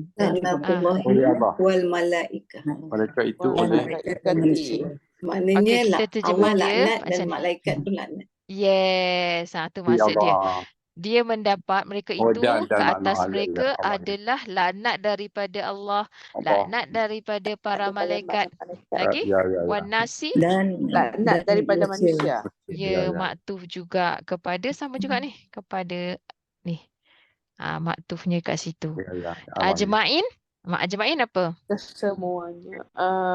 Wal malaikah. Mereka itu oleh Maknanya Allah laknat dan malaikat tu laknat. Yes, tu maksud dia. Dia mendapat mereka itu ke atas mereka adalah laknat daripada Allah, laknat daripada para malaikat. Lagi wanasi dan laknat daripada manusia. Ya, maktuf juga kepada sama juga ni, kepada ni. Maktufnya kat situ. Ajmain, ajmain apa? Kesemuanya.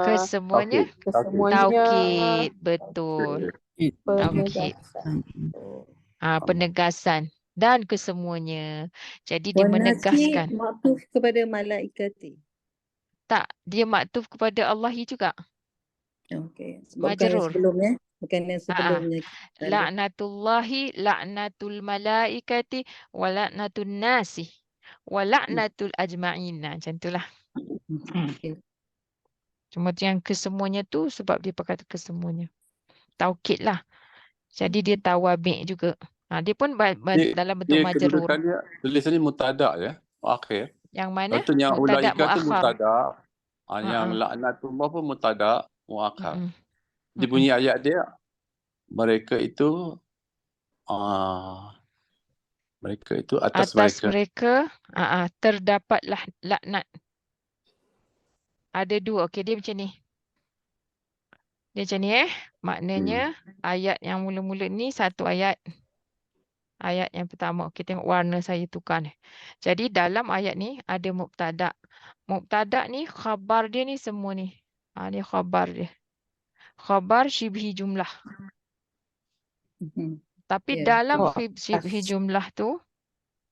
Kesemuanya. Taukid, betul. Taukid. Penegasan dan kesemuanya. Jadi dia menegaskan. Maktuf kepada malaikati. Tak, dia maktuf kepada Allahi juga. Okey. Majrur. Sebelumnya, bukan yang sebelumnya. La'natullahi, la'natul malaikati, wa la'natun nasi, wa la'natul ajma'in. Macam itulah. Cuma yang kesemuanya tu sebab dia pakai kesemuanya. Taukid lah. Jadi dia tawabi' juga. Dia pun dalam bentuk majrur. Tulisan ni mutada ya, akhir. Yang mana? Betul, yang Mutada ulaika tu muakhar. mutada. Yang laknatullah pun mutada muakhar. Di bunyi ayat dia, mereka itu atas mereka terdapatlah laknat. Ada dua. Okey, dia macam ni. Dia macam ni Maknanya ayat yang mula-mula ni satu ayat. Ayat yang pertama. Okey, tengok warna saya tukar ni. Jadi dalam ayat ni ada mubtada'. Mubtada' ni khabar dia ni semua ni. Ni khabar dia. Khabar syibhi jumlah. Tapi Ya. dalam Oh, syibhi jumlah tu,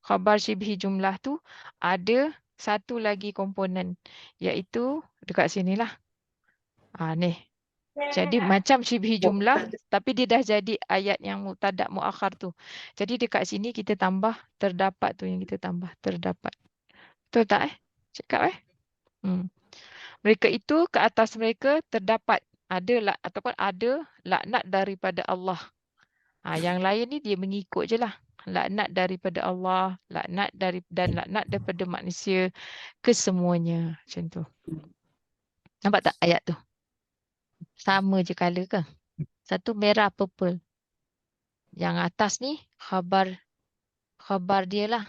khabar syibhi jumlah tu ada satu lagi komponen, iaitu dekat sinilah. Ni. Jadi macam syibhi jumlah, tapi dia dah jadi ayat yang mubtada' muakhar tu. Jadi dekat sini kita tambah terdapat tu yang kita tambah terdapat. Betul tak Cakap Mereka itu ke atas mereka terdapat ada ataupun ada laknat daripada Allah. Yang lain ni dia mengikut je lah. Laknat daripada Allah, laknat daripada manusia kesemuanya. Macam tu. Nampak tak ayat tu? Sama je colour ke? Satu merah purple. Yang atas ni khabar dia lah.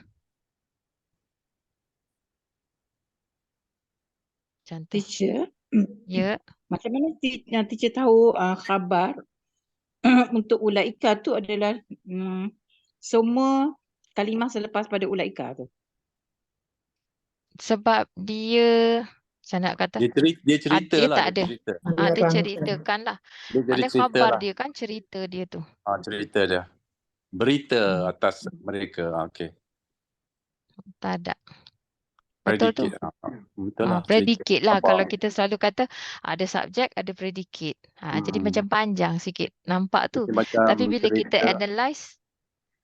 Macam tu. Teacher, Ya. macam mana teacher tahu khabar untuk ulaika tu adalah semua kalimah selepas pada ulaika tu? Sebab dia, saya nak kata, Dia cerita dia lah. tak ada. Cerita. Dia ceritakan lah. Dia jadi Maknanya cerita khabar lah. dia kan cerita dia tu. Cerita dia. Berita atas mereka. Okey. Tak ada. Betul tu? Predicate. Betul lah. Predicate lah. Khabar. Kalau kita selalu kata ada subjek, ada predicate. Jadi macam panjang sikit. Nampak tu. Macam Tapi bila kita analyse,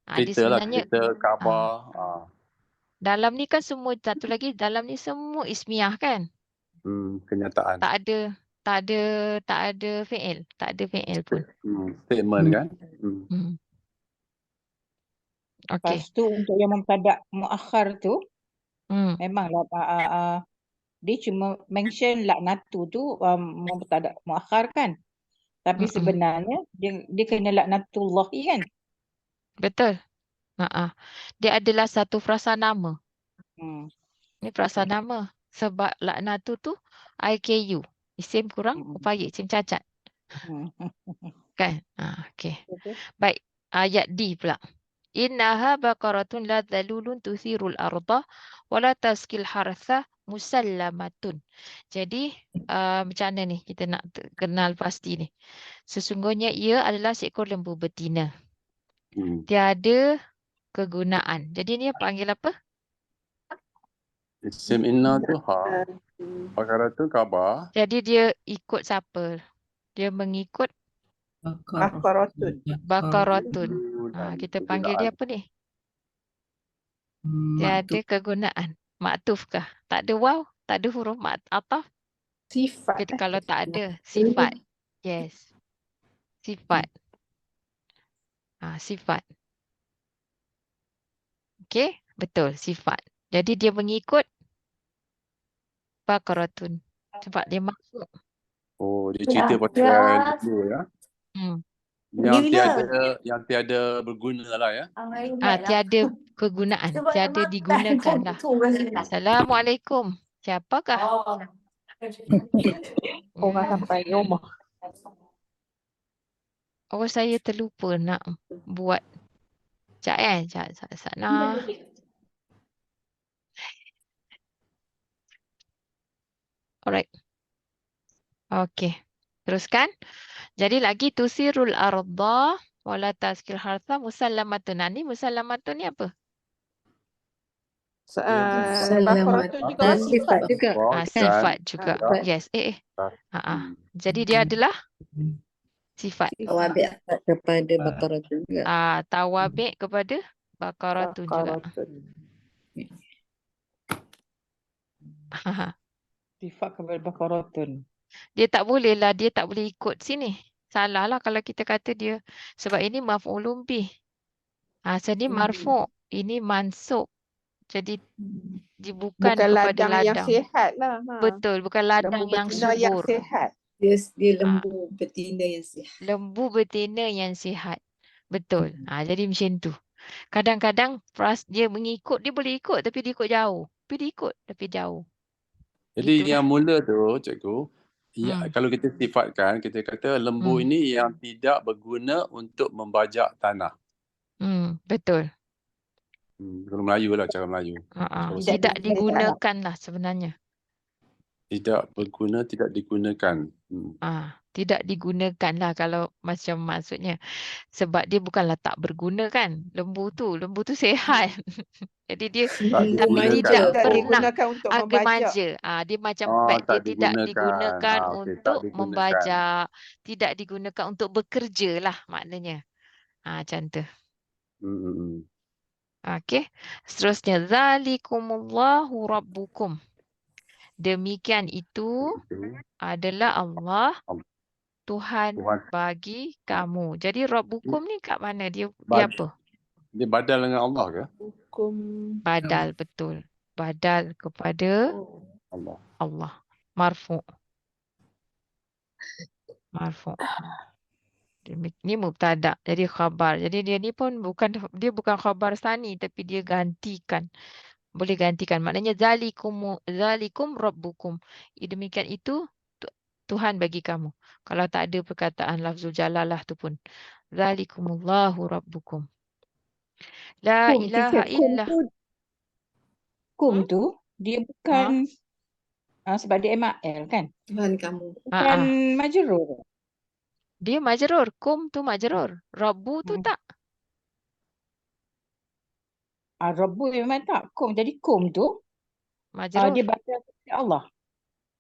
dia cerita lah. sebenarnya Cerita, khabar. dalam ni kan semua, satu lagi, dalam ni semua ismiah kan? Kenyataan. Tak ada fi'il. Tak ada fi'il pun. Statement kan. Okey. Lepas tu untuk yang mubtada' muakhar tu, memanglah dia cuma mention laknatu tu mubtada' muakhar kan. Tapi sebenarnya dia kena laknatullahi kan. Betul. Dia adalah satu frasa nama. Ni frasa nama. Sebab laknatu tu IKU. Isim kurang upaya, isim cacat. Kan? Okey. Baik. Ayat D pula. Innaha baqaratun la dhalulun tuthirul arda wa la taskil hartha musallamatun. Jadi macam mana ni kita nak kenal pasti ni. Sesungguhnya ia adalah seekor lembu betina. Tiada kegunaan. Jadi ni panggil apa? Isim inna tu baqaratun khabar. Jadi dia ikut siapa? Dia mengikut baqaratun. Kita panggil dia apa ni? Tiada kegunaan. Maktuf kah? Tak ada waw? Tak ada huruf ataf? Sifat. Kalau tak ada, sifat. Yes. Sifat. Sifat. Okey, betul, sifat. Jadi dia mengikut baqaratun. Sebab dia masuk. Dia cerita pasal dulu ya. Yang tiada berguna lah ya. Tiada kegunaan. Tiada digunakan lah. Assalamualaikum. Siapakah? Orang sampai rumah. Saya terlupa nak buat. Sekejap sana. Alright. Okey. Teruskan. Jadi lagi tusirul arda wala taskil hartha musallamatun. Ni musallamatun ni apa? Baqaratun juga sifat juga. Sifat juga. Yes. Jadi dia adalah sifat. Tawabi' kepada baqaratun juga. Tawabi' kepada baqaratun juga. Sifat kepada baqaratun. Dia tak boleh ikut sini. Salah lah kalau kita kata dia. Sebab ini maf'ulun bih. Ini marfu'. Ini mansub. Jadi bukan kepada ladang yang sihat lah. Betul. Bukan ladang yang subur. Dia lembu betina yang sihat. Lembu betina yang sihat. Betul. Jadi macam tu. Kadang-kadang dia mengikut, dia boleh ikut tapi dia ikut jauh. Tapi dia ikut tapi jauh. Jadi yang mula tu cikgu, kalau kita sifatkan, kita kata lembu ini yang tidak berguna untuk membajak tanah. Betul. Kalau Melayu lah, cara Melayu. Tidak Tidak digunakan. digunakan lah sebenarnya. Tidak berguna, tidak digunakan. Tidak digunakan lah kalau macam maksudnya. Sebab dia bukanlah tak berguna kan. Lembu tu sehat. Jadi dia Tak tapi digunakan. tidak Tidak pernah digunakan untuk membajak. gemaja. Dia macam Oh, pet. Dia tak tidak digunakan. digunakan Okey, tak untuk digunakan. membajak. Tidak digunakan untuk bekerja lah maknanya. Macam tu. Okey. Seterusnya. Zalikumullahu rabbukum. Demikian itu adalah Allah Tuhan bagi kamu. Jadi rabbukum ni kat mana? Dia apa? Dia badal dengan Allah ke? Hukum Badal, betul. Badal kepada Allah. Allah. Marfu'. Ni mubtada. Jadi khabar. Jadi dia ni pun bukan khabar sani tapi dia gantikan. Boleh gantikan. Maknanya zalikum rabbukum. Demikian itu Tuhan bagi kamu. Kalau tak ada perkataan lafzul jalalah tu pun. Zalikumullahu rabbukum. La ilaha illallah. Kum tu dia bukan sebab dia MAL kan? Tuhan kamu. Bukan majrur. Dia majrur. Kum tu majrur. Rabbu tu tak. Rabbu memang tak. Kum. Jadi kum tu Majrur. dia badal kepada Allah.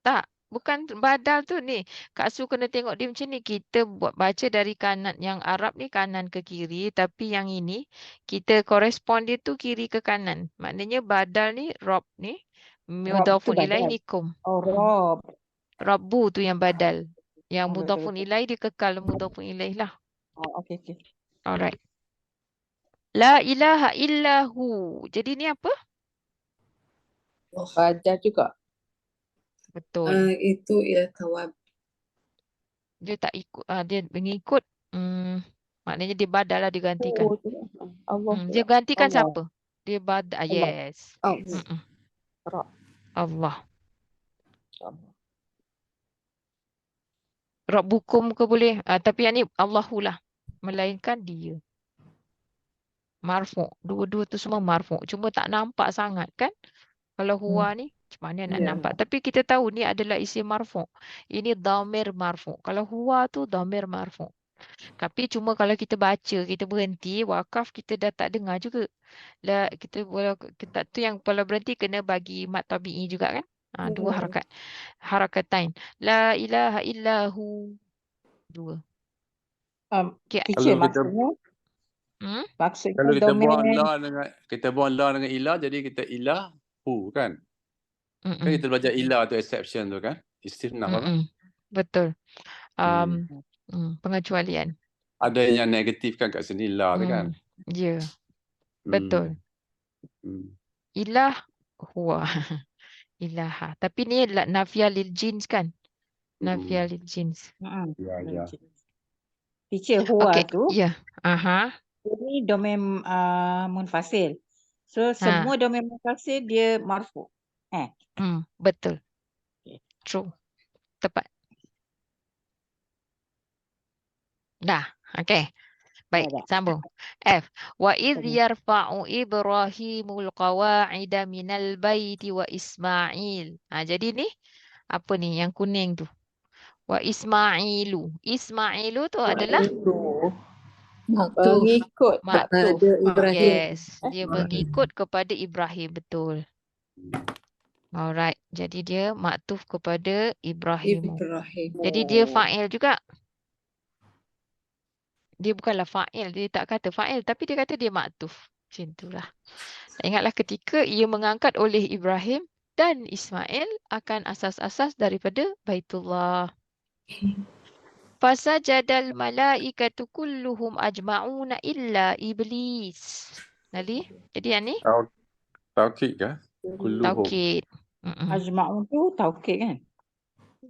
Tak. Bukan badal tu ni. Kak Su kena tengok dia macam ni. Kita baca dari kanan. Yang Arab ni kanan ke kiri. Tapi yang ini kita korespon dia tu kiri ke kanan. Maknanya badal ni Rob ni. Mudhafun ilaih ni kum. Oh, Rob. Rabbu tu yang badal. Yang betul, mudhafun ilaih dia kekal mudhafun ilaih lah. Oh, okey. Alright. La ilaha illahu. Jadi ni apa? badal juga. Betul. Itu ialah tawab. Dia tak ikut. Dia mengikut. Maknanya dia badal lah digantikan. Allah. Dia gantikan Allah. siapa? Dia badal. Allah. Yes. Allah. Allah. Rabbukum ke boleh. Tapi yang ni Allahu lah. Melainkan dia. Marfu'. Dua-dua tu semua marfu'. Cuma tak nampak sangat kan? Kalau huwa ni macam mana nak nampak. Tapi kita tahu ni adalah isim marfu'. Ini dhamir marfu'. Kalau huwa tu dhamir marfu'. Tapi cuma kalau kita baca, kita berhenti, wakaf kita dah tak dengar juga. Kita tu yang kalau berhenti kena bagi mat tabi'i juga kan? Dua harakat. Harakatain. La ilaha illahu. Dua. Teacher, maksudnya Kalau kita buang la dengan ilah, jadi kita ilahu kan? Kan kita belajar ilah tu exception tu kan? Istisna kan? Betul. Pengecualian. Ada yang negatif kan kat sini la tu kan? Ya. Betul. Ilah huwa. Ilaha. Tapi ni nafiyah lil jins kan? Nafiyah lil jins. Ya. Teacher, huwa tu. Ya. Ini domain munfasil. So semua domain munfasil dia marfu. Betul. True. Tepat. Dah. Okey. Baik, sambung. F. Wa idh yarfa'u Ibrahimul qawa'ida minal baiti wa Ismail. Jadi ni apa ni yang kuning tu? Wa Ismailu. Ismailu tu adalah Mengikut maktuf. Ibrahim. Yes, dia mengikut kepada Ibrahim, betul. Alright, jadi dia maktuf kepada Ibrahim. Jadi dia fa'il juga. Dia bukanlah fa'il, dia tak kata fa'il tapi dia kata dia maktuf. Macam itulah. Ingatlah ketika ia mengangkat oleh Ibrahim dan Ismail akan asas-asas daripada Baitullah. Fasajadal malaikatu kulluhum ajma'una illa iblis. Nali? Jadi yang ni? Taukid ke? Kulluhum. Taukid. Ajma'un tu taukid kan?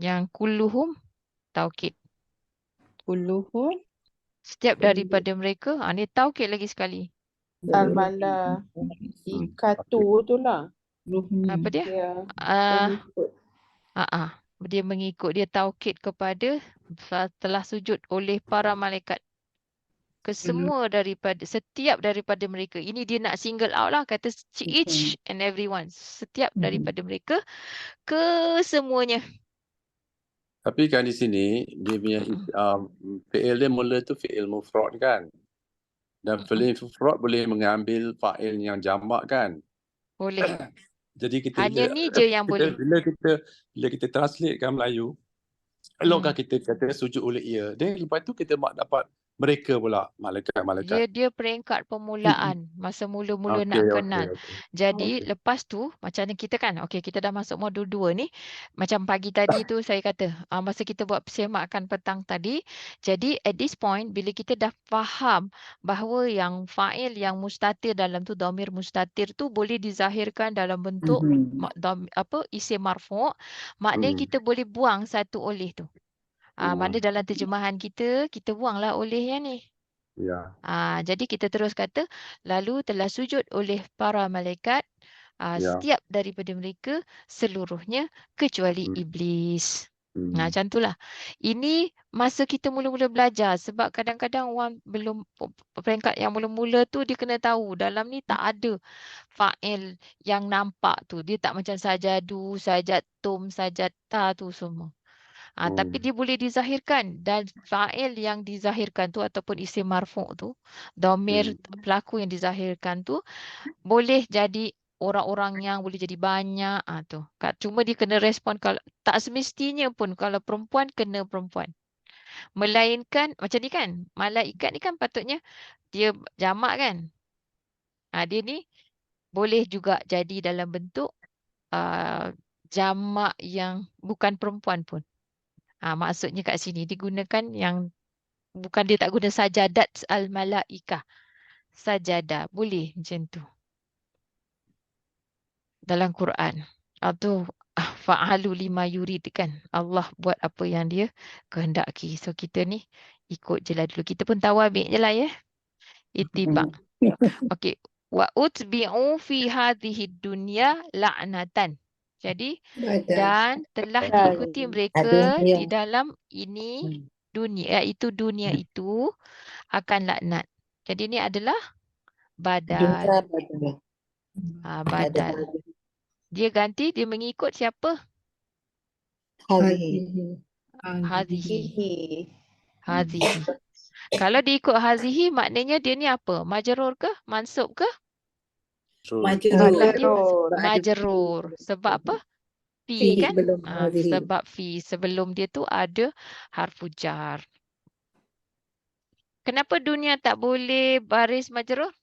Yang kulluhum taukid. Kulluhum. Setiap daripada mereka. Ni taukid lagi sekali. Al-malaikatu tu lah. Apa dia? Dia mengikut, dia taukid kepada telah sujud oleh para malaikat. ke semua setiap daripada mereka. Ini dia nak single out lah, kata each and everyone. Setiap daripada mereka ke semuanya. Tapi kan di sini dia punya fi'il dia mula tu fi'il mufrad kan. Dan fi'il mufrad boleh mengambil fa'il yang jamak kan. Boleh. Jadi kita Hanya ni je yang boleh. Bila kita translate kan Melayu, elokkan kita kata sujud oleh ia. Dan lepas tu kita dapat mereka pula, malaikat. Dia peringkat permulaan, masa mula-mula nak kenal. Jadi lepas tu macam ni kita kan, okey kita dah masuk modul 2 ni. Macam pagi tadi tu saya kata, masa kita buat semakan petang tadi, jadi at this point bila kita dah faham bahawa yang fa'il yang mustatir dalam tu, dhamir mustatir tu boleh dizahirkan dalam bentuk isim marfu', maknanya kita boleh buang satu oleh tu. Mana dalam terjemahan kita buanglah oleh yang ni. Ya. Jadi kita terus kata, lalu telah sujud oleh para malaikat, setiap daripada mereka seluruhnya kecuali iblis. Macam itulah. Ini masa kita mula-mula belajar, sebab kadang-kadang orang belum, peringkat yang mula-mula tu dia kena tahu dalam ni tak ada fa'il yang nampak tu. Dia tak macam sajadu, sajadtum, sajadta tu semua. Tapi dia boleh dizahirkan, dan fa'il yang dizahirkan tu ataupun isim marfu' tu, dhamir pelaku yang dizahirkan tu boleh jadi orang-orang yang, boleh jadi banyak tu. Cuma dia kena respon, kalau tak semestinya pun kalau perempuan kena perempuan. Melainkan macam ni kan, malaikat ni kan patutnya dia jamak kan. Dia ni boleh juga jadi dalam bentuk jamak yang bukan perempuan pun. Maksudnya kat sini digunakan yang bukan, dia tak guna sajadat al-malaikah. Sajadah. Boleh macam tu. Dalam Quran. Atau fa'alu lima yurid kan. Allah buat apa yang dia kehendaki. So kita ni ikut je lah dulu. Kita pun tahu ambil je lah ya. Itibak. Okey. Wa utbi'u fi hadhihi dunya la'natan. Jadi dan telah diikuti mereka di dalam ini dunia, iaitu dunia itu akan laknat. Jadi ini adalah badal. Badal. Dia ganti, dia mengikut siapa? Hadhihi. Kalau diikut hadhihi, maknanya dia ni apa? Majrur ke? Mansub ke? Majrur. Sebab apa? Fi kan? Sebab fi. Sebelum dia tu ada harfu jar. Kenapa dunia tak boleh baris majrur?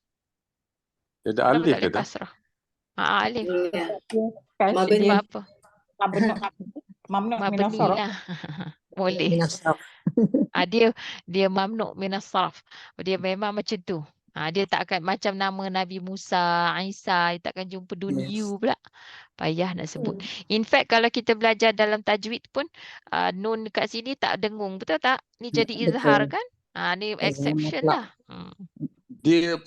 Dia ada alif ke tak? Kasrah. Alif. Sebab apa? Mamnu minas Mabni sarf. lah. Boleh. Dia mamnu minas sarf. Dia memang macam tu. Dia tak akan macam nama Nabi Musa, Isa, dia takkan jumpa duniyu pula. Payah nak sebut. In fact, kalau kita belajar dalam tajwid pun, nun kat sini tak dengung. Betul tak? Ni jadi izhar kan? Ni exception lah. Dia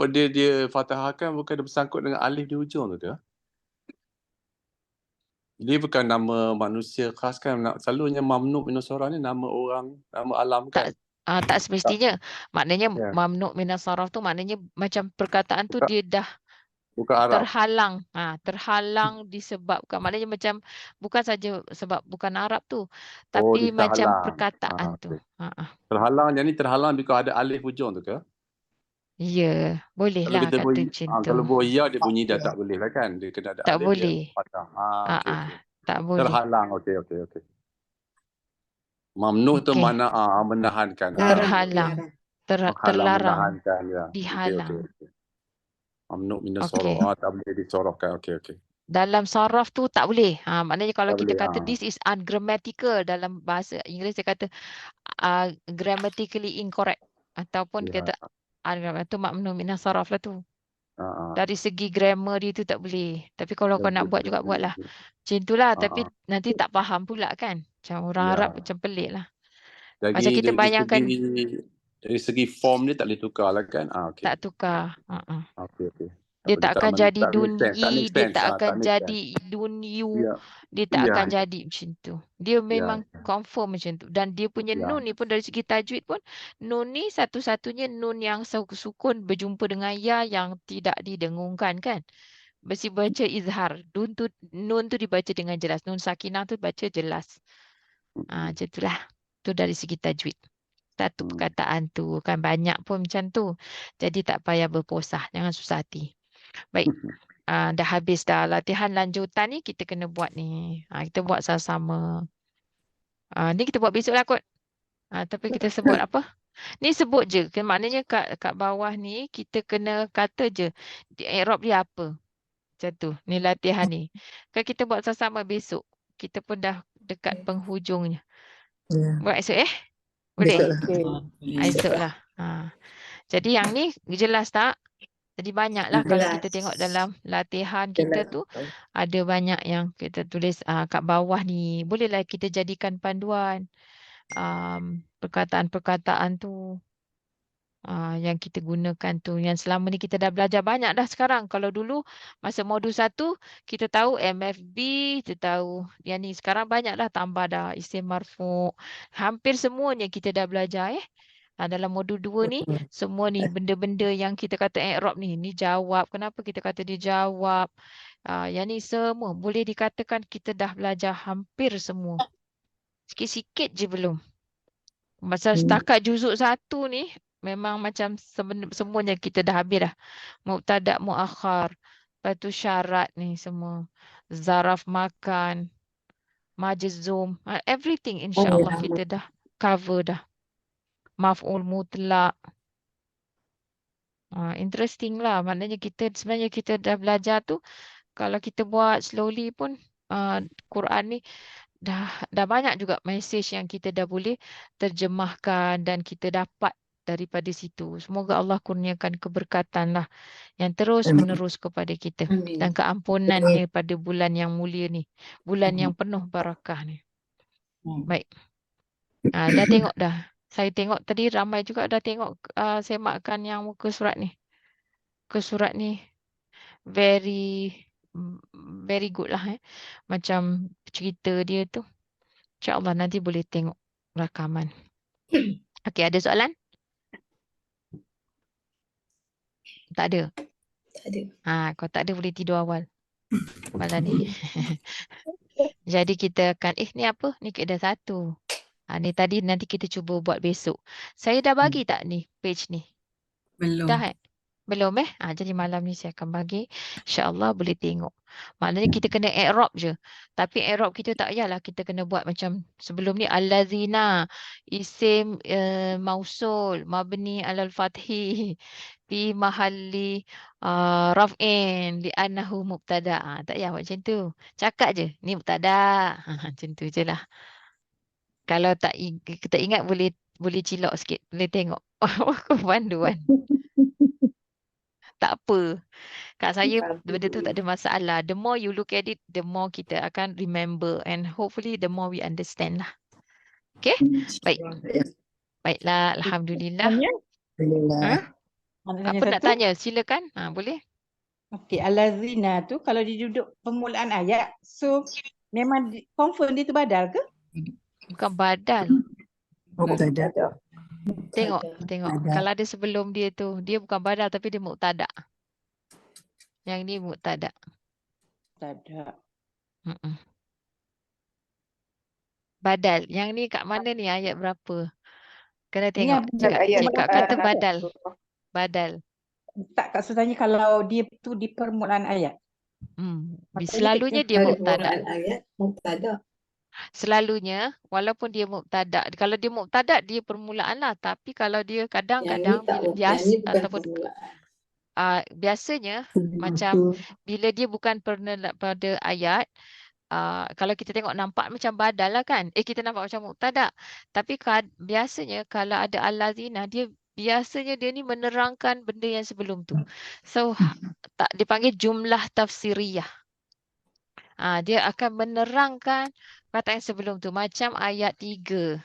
fathahkan bukan dia bersangkut dengan alif di hujung tu ke? Dia bukan nama manusia khas kan. Selalunya mamnu minas sarf ni nama orang, nama alam kan? Tak semestinya. Maknanya mamnu minas sarf tu maknanya macam perkataan tu dia dah bukan Arab. Terhalang. Terhalang disebabkan. Maknanya macam bukan saja sebab bukan Arab tu. Tapi macam perkataan tu. Terhalang, yang ni terhalang because ada alif hujung tu ke? Ya, boleh lah kata macam tu. Kalau buaya dia bunyi dah tak boleh lah kan? Dia kena ada tak alif. Boleh. Okay. Tak boleh. Terhalang. Okey. Mamnu tu mana menahankan. Terhalang. Terlarang. Menahankan ya. Dihalang. Okay. Mamnu minas sarf. Tak boleh disorofkan. Okey. Dalam saraf tu tak boleh. Maknanya kalau tak kita boleh, kata this is ungrammatical, dalam bahasa Inggeris dia kata grammatically incorrect. Ataupun kata itu mamnu minas sarf lah tu. Dari segi grammar dia tu tak boleh. Tapi kalau kau nak buat juga buatlah. Macam itulah. Tapi nanti tak faham pula kan. Macam orang Arab macam pelik lah. Macam kita bayangkan. Dari segi form dia tak boleh tukar lah kan? Tak tukar. Okey. Dia tak akan jadi tak make sense. Tak dunyi, make dia sense. tak Tak akan make sense. jadi dunyu, Ya. dia tak Ya. akan jadi macam tu. Dia memang Ya. confirm macam tu. Dan dia punya Ya. nun ni pun dari segi tajwid pun, nun ni satu-satunya nun yang sukun berjumpa dengan ya yang tidak didengungkan kan. Mesti baca izhar. Nun tu dibaca dengan jelas. Nun sakinah tu baca jelas. Macam itulah. Tu dari segi tajwid. Satu perkataan tu kan banyak pun macam tu. Jadi tak payah berposah. Jangan susah hati. Baik. Dah habis dah latihan lanjutan ni kita kena buat ni. Kita buat sama-sama. Ni kita buat besok lah kot. Tapi kita sebut apa? Ni sebut je. Maknanya kat bawah ni kita kena kata je. I'rab dia apa? Macam tu. Ni latihan ni. Kan kita buat sama-sama besok. Kita pun dah dekat penghujungnya. Ya. Buat esok Boleh? Besok lah. Okay. Esok lah. Jadi yang ni jelas tak? Jadi banyaklah kalau kita tengok dalam latihan kita tu ada banyak yang kita tulis kat bawah ni. Bolehlah kita jadikan panduan perkataan-perkataan tu yang kita gunakan tu. Yang selama ni kita dah belajar banyak dah sekarang. Kalau dulu masa modul 1 kita tahu MFB, kita tahu yang ni sekarang banyak dah tambah dah isim marfu'. Hampir semuanya kita dah belajar dalam modul 2 ni semua ni benda-benda yang kita kata i'rab ni jawab. Kenapa kita kata dia jawab? Yang ni semua boleh dikatakan kita dah belajar hampir semua. Sikit-sikit je belum. Masa setakat juzuk 1 ni memang macam semuanya kita dah habis dah. Mubtada' muakhar, lepas tu syarat ni semua. Zaraf makan, majzum, everything insya-Allah kita dah cover dah. Maf'ul mutlak. Interesting lah. Maknanya sebenarnya kita dah belajar tu. Kalau kita buat slowly pun Quran ni dah banyak juga message yang kita dah boleh terjemahkan dan kita dapat daripada situ. Semoga Allah kurniakan keberkatan lah yang terus menerus kepada kita. Dan keampunannya pada bulan yang mulia ni. Bulan yang penuh barakah ni. Baik. Dah tengok dah. Saya tengok tadi ramai juga dah tengok semakkan yang muka surat ni. Muka surat ni very good lah. Macam cerita dia tu. InsyaAllah nanti boleh tengok rakaman. Okey, ada soalan? Tak ada? Tak ada. Kalau tak ada boleh tidur awal. Malam ni. Jadi kita akan, ni apa? Ni keadaan 1. Ni tadi nanti kita cuba buat besok. Saya dah bagi tak ni page ni? Belum. Dah Belum jadi malam ni saya akan bagi. InsyaAllah boleh tengok. Maknanya kita kena i'rab je. Tapi i'rab kita tak payahlah kita kena buat macam sebelum ni. Allazina. Isim mausul. Mabni alal fathi. Fi mahalli raf'in. Li'annahu mubtada'. Tak payah buat macam tu. Cakap je. Ni mubtada'. Macam tu je lah. Kalau tak ingat boleh cilok sikit. Boleh tengok. Panduan. Tak apa. Kat saya benda tu tak ada masalah. The more you look at it, the more kita akan remember and hopefully the more we understand lah. Okay? Baik. Baiklah. Alhamdulillah. Alhamdulillah. Apa nak tanya? Silakan. Boleh. Okey, al-lazina tu kalau dia duduk permulaan ayat, so memang confirm dia tu badal ke? Bukan badal. Mubtada'. Tengok. Kalau ada sebelum dia tu, dia bukan badal tapi dia mubtada'. Yang ni mubtada'. Mubtada'. Badal. Yang ni kat mana ni? Ayat berapa? Kena Ni tengok. Cakap kata badal. Badal. Tak, Kak Su tanya kalau dia tu di permulaan ayat. Selalunya dia mubtada'. Ayat mubtada'. Selalunya walaupun dia mubtada', kalau dia mubtada' dia permulaan lah, tapi kalau dia kadang-kadang biasa ataupun biasanya macam bila dia bukan pada ayat, kalau kita tengok nampak macam badal lah kan, kita nampak macam mubtada', tapi biasanya kalau ada al-lazina biasanya dia ni menerangkan benda yang sebelum tu. So tak dipanggil jumlah tafsiriyah. Dia akan menerangkan perkataan yang sebelum tu. Macam ayat 3.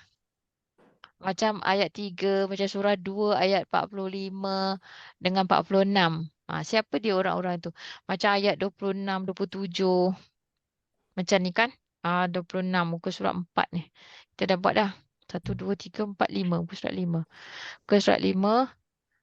Macam ayat 3, macam surah 2 ayat 45 dengan 46. Siapa dia orang-orang tu? Macam ayat 26, 27. Macam ni kan? 26 muka surat 4 ni. Kita dah buat dah. 1, 2, 3, 4, 5. Muka surat 5. Muka surat 5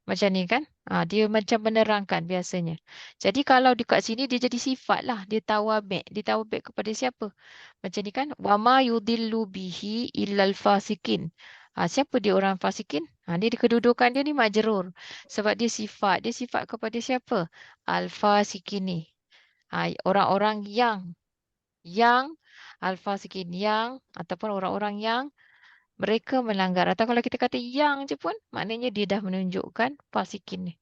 macam ni kan? Dia macam menerangkan biasanya. Jadi kalau dekat sini dia jadi sifat lah. Dia tawabek. Dia tawabek kepada siapa? Macam ni kan? Wama yudillu bihi illal fasikin. Siapa dia orang fasikin? Dia kedudukan dia ni majrur. Sebab dia sifat. Dia sifat kepada siapa? Al-fasikin ni. Orang-orang yang al-fasikin yang ataupun orang-orang yang mereka melanggar. Atau kalau kita kata yang je pun maknanya dia dah menunjukkan fasikin ni.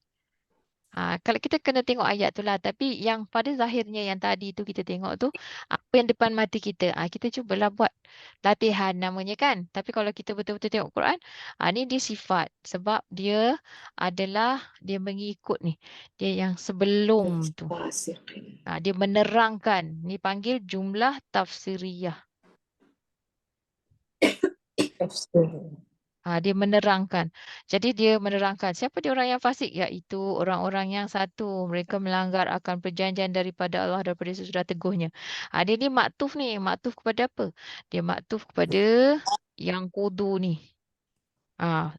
Kalau kita kena tengok ayat tu lah. Tapi yang pada zahirnya yang tadi tu kita tengok tu apa yang depan mata kita. Kita cubalah buat latihan namanya kan. Tapi kalau kita betul-betul tengok Quran, ni dia sifat. Sebab dia adalah dia mengikut ni. Dia yang sebelum tu. Dia menerangkan. Ni panggil jumlah tafsiriyah. Dia menerangkan. Jadi dia menerangkan siapa dia orang yang fasik? Iaitu orang-orang yang satu. Mereka melanggar akan perjanjian daripada Allah daripada sesudah teguhnya. Dia ni maktuf ni. Maktuf kepada apa? Dia maktuf kepada yang kudu ni.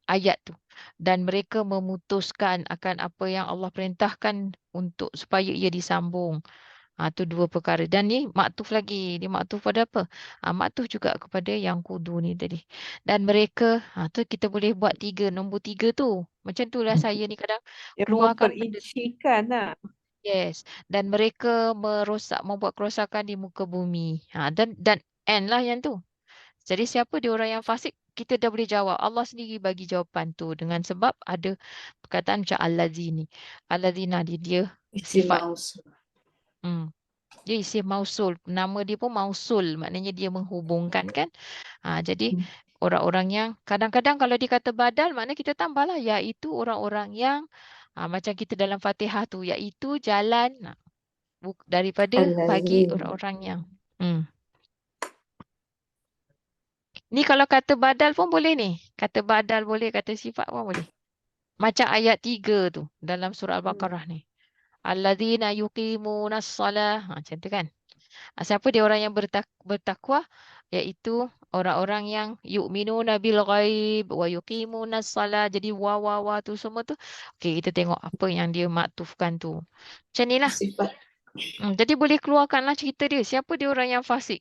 Ayat tu. Dan mereka memutuskan akan apa yang Allah perintahkan untuk supaya ia disambung. Tu dua perkara. Dan ni maktuf lagi. Dia maktuf pada apa? Maktuf juga kepada yang kudu ni tadi. Dan mereka, tu kita boleh buat 3. Nombor 3 tu. Macam tu lah saya ni kadang Yang keluarkan benda. memperincikan lah. Yes. Dan mereka membuat kerosakan di muka bumi. Dan end lah yang tu. Jadi siapa dia orang yang fasik? Kita dah boleh jawab. Allah sendiri bagi jawapan tu. Dengan sebab ada perkataan macam al-lazini. Al-lazina dia sifat. Dia isim mausul. Nama dia pun mausul. Maknanya dia menghubungkan kan. Jadi orang-orang yang kadang-kadang kalau dikata badal maknanya kita tambahlah. Iaitu orang-orang yang macam kita dalam Fatihah tu. Iaitu jalan daripada bagi orang-orang yang. Ni kalau kata badal pun boleh ni. Kata badal boleh. Kata sifat pun boleh. Macam ayat 3 tu. Dalam surah Al-Baqarah ni. Alladzina yuqimunas salah. Macam tu kan. Siapa dia orang yang bertakwa? Iaitu orang-orang yang yu'minuna bil ghaib wa yuqimunas salah. Jadi wa tu semua tu. Okey, kita tengok apa yang dia maktufkan tu. Macam ni lah. Jadi boleh keluarkanlah cerita dia. Siapa dia orang yang fasik?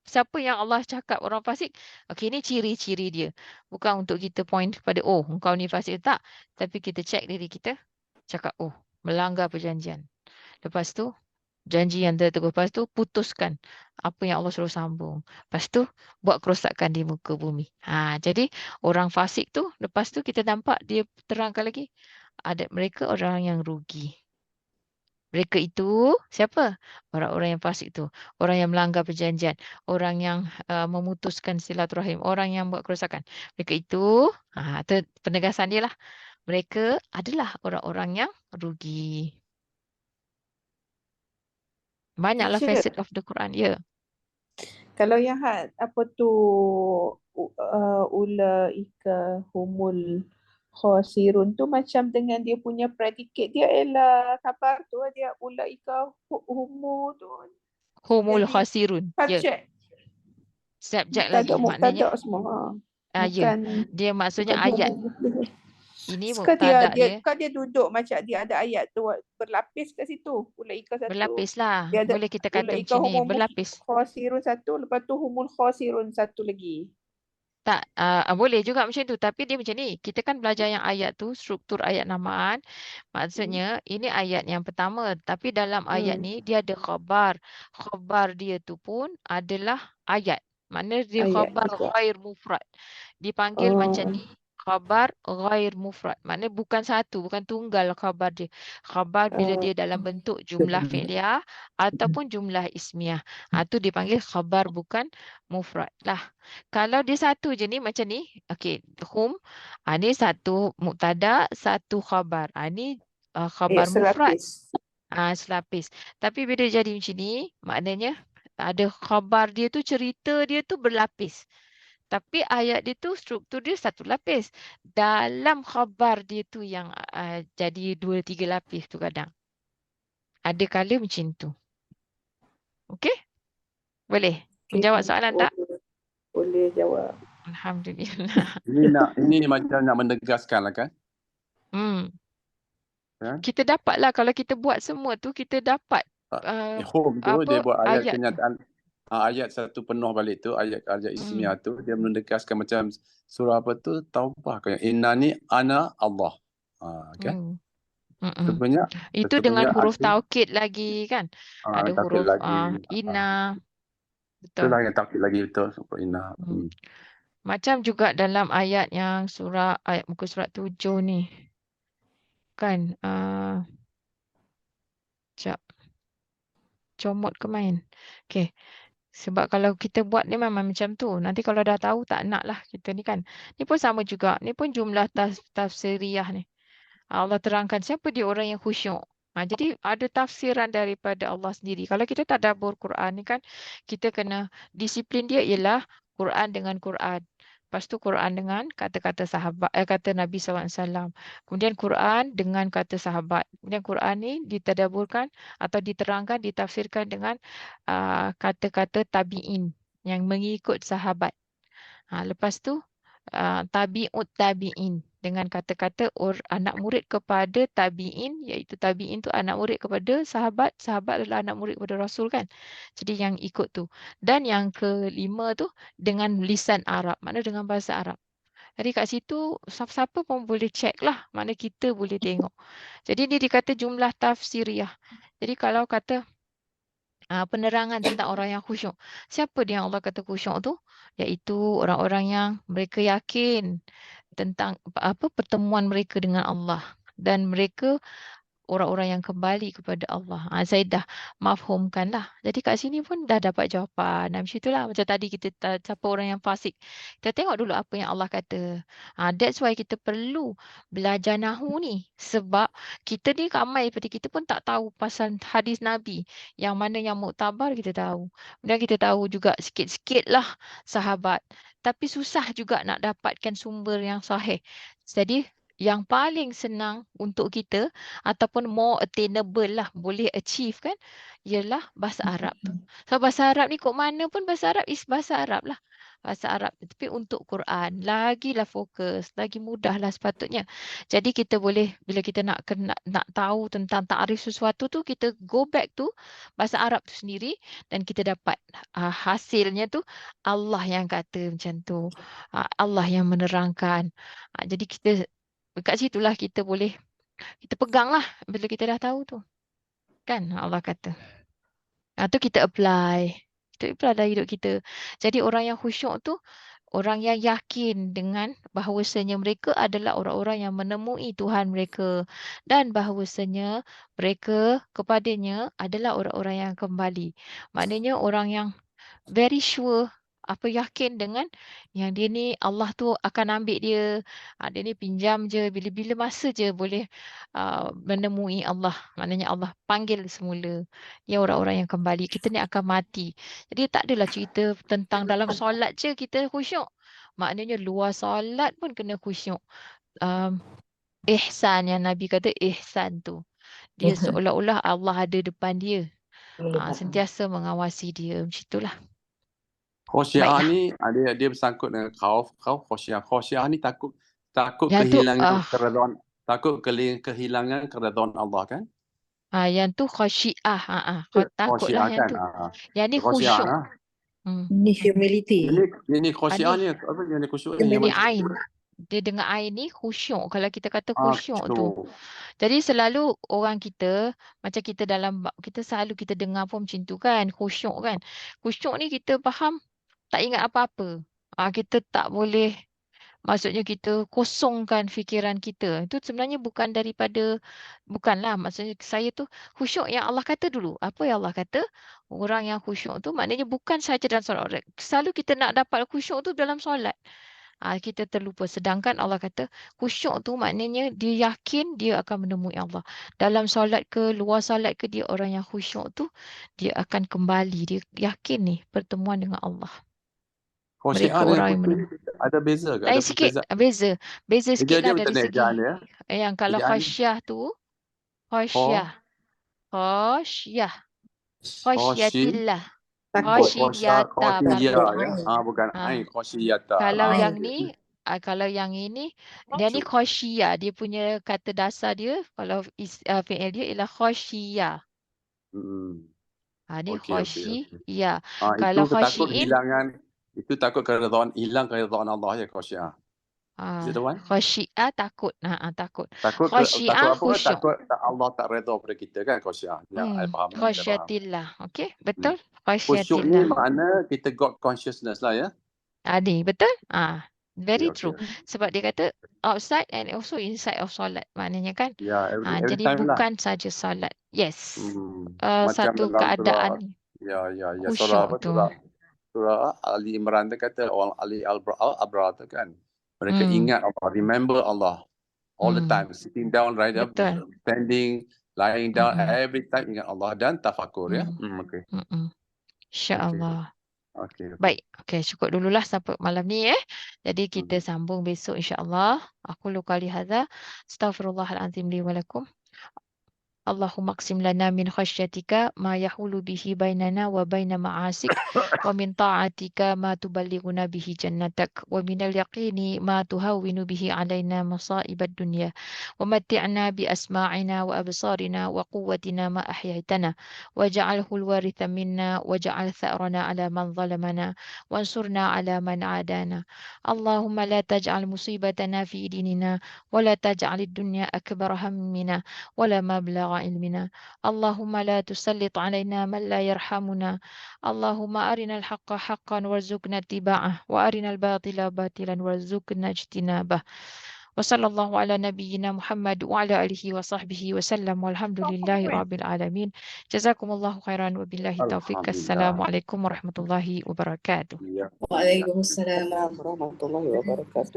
Siapa yang Allah cakap orang fasik? Okey, ni ciri-ciri dia. Bukan untuk kita point kepada, engkau ni fasik. Tak. Tapi kita check diri kita. Cakap, melanggar perjanjian. Lepas tu, janji yang tertubuh. Lepas tu, putuskan apa yang Allah suruh sambung. Lepas tu, buat kerosakan di muka bumi. Jadi, orang fasik tu, lepas tu kita nampak dia terangkan lagi. Mereka orang yang rugi. Mereka itu, siapa? Orang-orang yang fasik tu. Orang yang melanggar perjanjian. Orang yang memutuskan silaturahim. Orang yang buat kerosakan. Mereka itu, penegasan dia lah. Mereka adalah orang-orang yang rugi. Banyaklah facet of the Quran. Kalau yang apa tu ulaika humul khosirun tu macam dengan dia punya predikat dia ialah khabar tu dia ulaika humu tu. Humul khosirun. Subjek lagi maknanya. Semua. Dia maksudnya ayat. Ini muktada dia. Kan dia duduk macam dia ada ayat tu berlapis kat situ. Ulaika satu. Berlapis lah. Boleh kita kata macam ni. Berlapis. Khosirun satu. Lepas tu humul khosirun satu lagi. Tak, boleh juga macam tu. Tapi dia macam ni. Kita kan belajar yang ayat tu. Struktur ayat namaan. Maksudnya ini ayat yang pertama. Tapi dalam ayat ni dia ada khabar. Khabar dia tu pun adalah ayat. Maknanya dia khabar ghair mufrad. Dipanggil macam ni. Khabar ghair mufrad. Maknanya bukan satu, bukan tunggal khabar dia. Khabar bila dia dalam bentuk jumlah fi'liyah ataupun jumlah ismiyah. Itu dipanggil khabar bukan mufrad lah. Kalau dia satu je ni macam ni. Okey, hum. Ni satu mubtada, satu khabar. Ni khabar mufrad. Selapis. Tapi bila jadi macam ni, maknanya ada khabar dia tu, cerita dia tu berlapis. Tapi ayat dia tu struktur dia satu lapis. Dalam khabar dia tu yang jadi 2-3 lapis tu kadang. Ada kala macam tu. Okey? Boleh? Okay, Menjawab soalan tak? boleh jawab. Alhamdulillah. Ini macam nak menegaskan lah kan? Hmm. Kan? Kita dapatlah kalau kita buat semua tu kita dapat Home tu dia apa buat ayat ayat tu. kenyataan ayat satu penuh balik tu, ayat ismiah tu dia menegaskan macam surah apa tu, Taubah kan, innani ana Allah. Kan? Sebenarnya Itu dengan huruf arti taukid lagi kan. Ada taukid huruf lagi. inna. Betul. Itulah yang taukid lagi betul inna. Macam juga dalam ayat yang ayat muka surat 7 ni. Kan? Sekejap. Comot ke main? Okay. Sebab kalau kita buat ni memang macam tu. Nanti kalau dah tahu tak nak lah kita ni kan. Ni pun sama juga. Ni pun jumlah tafsiriyah ni. Allah terangkan siapa dia orang yang khusyuk. Jadi ada tafsiran daripada Allah sendiri. Kalau kita tadabbur Quran ni kan, kita kena disiplin dia ialah Quran dengan Quran. Lepas tu Quran dengan kata-kata sahabat, kata Nabi SAW. Kemudian Quran dengan kata sahabat. Kemudian Quran ni ditadabburkan atau diterangkan, ditafsirkan dengan kata-kata tabi'in yang mengikut sahabat. Lepas tu tabi'ut tabi'in dengan kata-kata anak murid kepada tabi'in, iaitu tabi'in tu anak murid kepada sahabat, sahabat adalah anak murid kepada Rasul kan. Jadi yang ikut tu. Dan yang kelima tu dengan lisan Arab, makna dengan bahasa Arab. Jadi kat situ siapa-siapa pun boleh check lah, mana kita boleh tengok. Jadi ni dikata jumlah tafsiriyah. Jadi kalau kata penerangan tentang orang yang khusyuk. Siapa dia yang Allah kata khusyuk tu? Iaitu orang-orang yang mereka yakin tentang pertemuan mereka dengan Allah. Dan mereka orang-orang yang kembali kepada Allah. Saya dah mafhumkan lah. Jadi kat sini pun dah dapat jawapan. Macam itulah. Macam tadi kita siapa orang yang fasik. Kita tengok dulu apa yang Allah kata. That's why kita perlu belajar Nahu ni. Sebab kita ni ramai daripada kita pun tak tahu pasal hadis Nabi. Yang mana yang muktabar kita tahu. Dan kita tahu juga sikit-sikit lah sahabat. Tapi susah juga nak dapatkan sumber yang sahih. Jadi yang paling senang untuk kita ataupun more attainable lah, boleh achieve kan, ialah bahasa Arab tu. So bahasa Arab ni kok mana pun bahasa Arab is bahasa Arab lah. Bahasa Arab. Tapi untuk Quran, lagilah fokus, lagi mudah lah sepatutnya. Jadi kita boleh, bila kita nak tahu tentang ta'rif sesuatu tu, kita go back tu bahasa Arab tu sendiri dan kita dapat hasilnya tu Allah yang kata macam tu. Allah yang menerangkan. Jadi kita kat situlah kita boleh kita pegang lah bila kita dah tahu tu. Kan Allah kata. Tu kita apply. Kita apply dalam hidup kita. Jadi orang yang khusyuk tu, orang yang yakin dengan bahawasanya mereka adalah orang-orang yang menemui Tuhan mereka. Dan bahawasanya mereka kepadanya adalah orang-orang yang kembali. Maknanya orang yang very sure, yakin dengan yang dia ni Allah tu akan ambil dia. Dia ni pinjam je, bila-bila masa je boleh menemui Allah. Maknanya Allah panggil semula. Dia orang-orang yang kembali. Kita ni akan mati. Jadi tak adalah cerita tentang dalam solat je kita khusyuk. Maknanya luar solat pun kena khusyuk. Ihsan yang Nabi kata, ihsan tu. Dia seolah-olah Allah ada depan dia. Sentiasa mengawasi dia. Macam itulah. Khosyiah ni dia bersangkut dengan khauf khosyiah. Khosyiah ni takut yang kehilangan keredaan, takut kehilangan keredaan Allah kan? Yang tu khosyiah. Takutlah yang kan? tu. Yang ni khusyuk. Ni humility. Ini khosyiah ni apa yang khusyuk ni? Ini ain. Dia dengan ain ni khusyuk. Kalau kita kata khusyuk tu. Jadi selalu orang kita, macam kita kita selalu kita dengar pun macam tu kan. Khusyuk kan. Khusyuk ni kita faham tak ingat apa-apa. Kita tak boleh, maksudnya kita kosongkan fikiran kita. Itu sebenarnya bukanlah. Maksudnya saya tu khusyuk yang Allah kata dulu. Apa yang Allah kata? Orang yang khusyuk tu maknanya bukan sahaja dalam solat. Selalu kita nak dapat khusyuk tu dalam solat. Kita terlupa. Sedangkan Allah kata khusyuk tu maknanya dia yakin dia akan menemui Allah. Dalam solat ke, luar solat ke, dia orang yang khusyuk tu dia akan kembali. Dia yakin ni pertemuan dengan Allah. Khosyiah Mereka orang yang ada beza ke? lain sikit, beza sikit lah dari segi. Yang kalau khasyah tu, khasyah. Khasyah. Khosyi, Khasyatillah. Takut. Khasyata khosyia takut. ya. Bukan ain, khosyiyata. Kalau Ain. yang ni, kalau yang ini, dia ni Maksud. khosyia. Dia punya kata dasar dia, kalau fi'il dia ialah khosyia. Ni Okey, okey. khosyia. Itu Kalau takut khosyin, hilang keredaan Allah ya khosyia. Is it the one? khosyiah takut. Takut. Takut Khosyiah apa? khusyuk. Takut Allah tak redha pada kita kan khosyia. Yang saya faham. Khasyatillah. Okey, betul? Khusyuk ni Khasyatillah. makna kita God consciousness lah ya. Ni betul? Very Okey, true. okey. Sebab dia kata outside and also inside of solat. Maknanya kan? Ya, every Jadi time lah. bukan saja solat. Yes. Macam Satu dalam keadaan surah, surah khusyuk apa tu. surah Ali Imran tu kata orang Ali Al-Abrar tu kan. Mereka Hmm. ingat Allah, remember Allah all the time, sitting down, right up, Betul. standing, lying down, Mm-mm. every time ingat Allah dan tafakur ya. Okey. InsyaAllah. Okey. Baik. Okey, cukup dululah sampai malam ni Jadi kita sambung besok insya-Allah. Aku qali hadza. Astaghfirullahalazim li wa lakum. Allahumma aqsim lana min khasyatika ma yahulu bihi bainana wa baina ma'asik wa min ta'atika ma tuballighuna bihi jannatak wa min al-yaqini ma tuhawwinu bihi alaina masa'ibad dunya wa matti'na bi asma'ina wa absarina wa quwwatina ma ahyaytana waj'alhu al-waritha minna waj'al tha'rana ala man zalamana wansurna ala man 'adana Allahumma la taj'al musibatana fi dinina wa la taj'al ad-dunya akbar hammina ولا مبلغ علمنا اللهم لا تسلط علينا من لا يرحمنا اللهم أرنا الحق حقا وارزقنا اتباعه وأرنا الباطل باطلا وارزقنا اجتنابه وصلى الله على نبينا محمد وعلى آله وصحبه وسلم والحمد لله رب العالمين جزاكم الله خيرا وبالله التوفيق السلام عليكم ورحمة الله وبركاته Waalaikumsalam. Warahmatullahi wabarakatuh.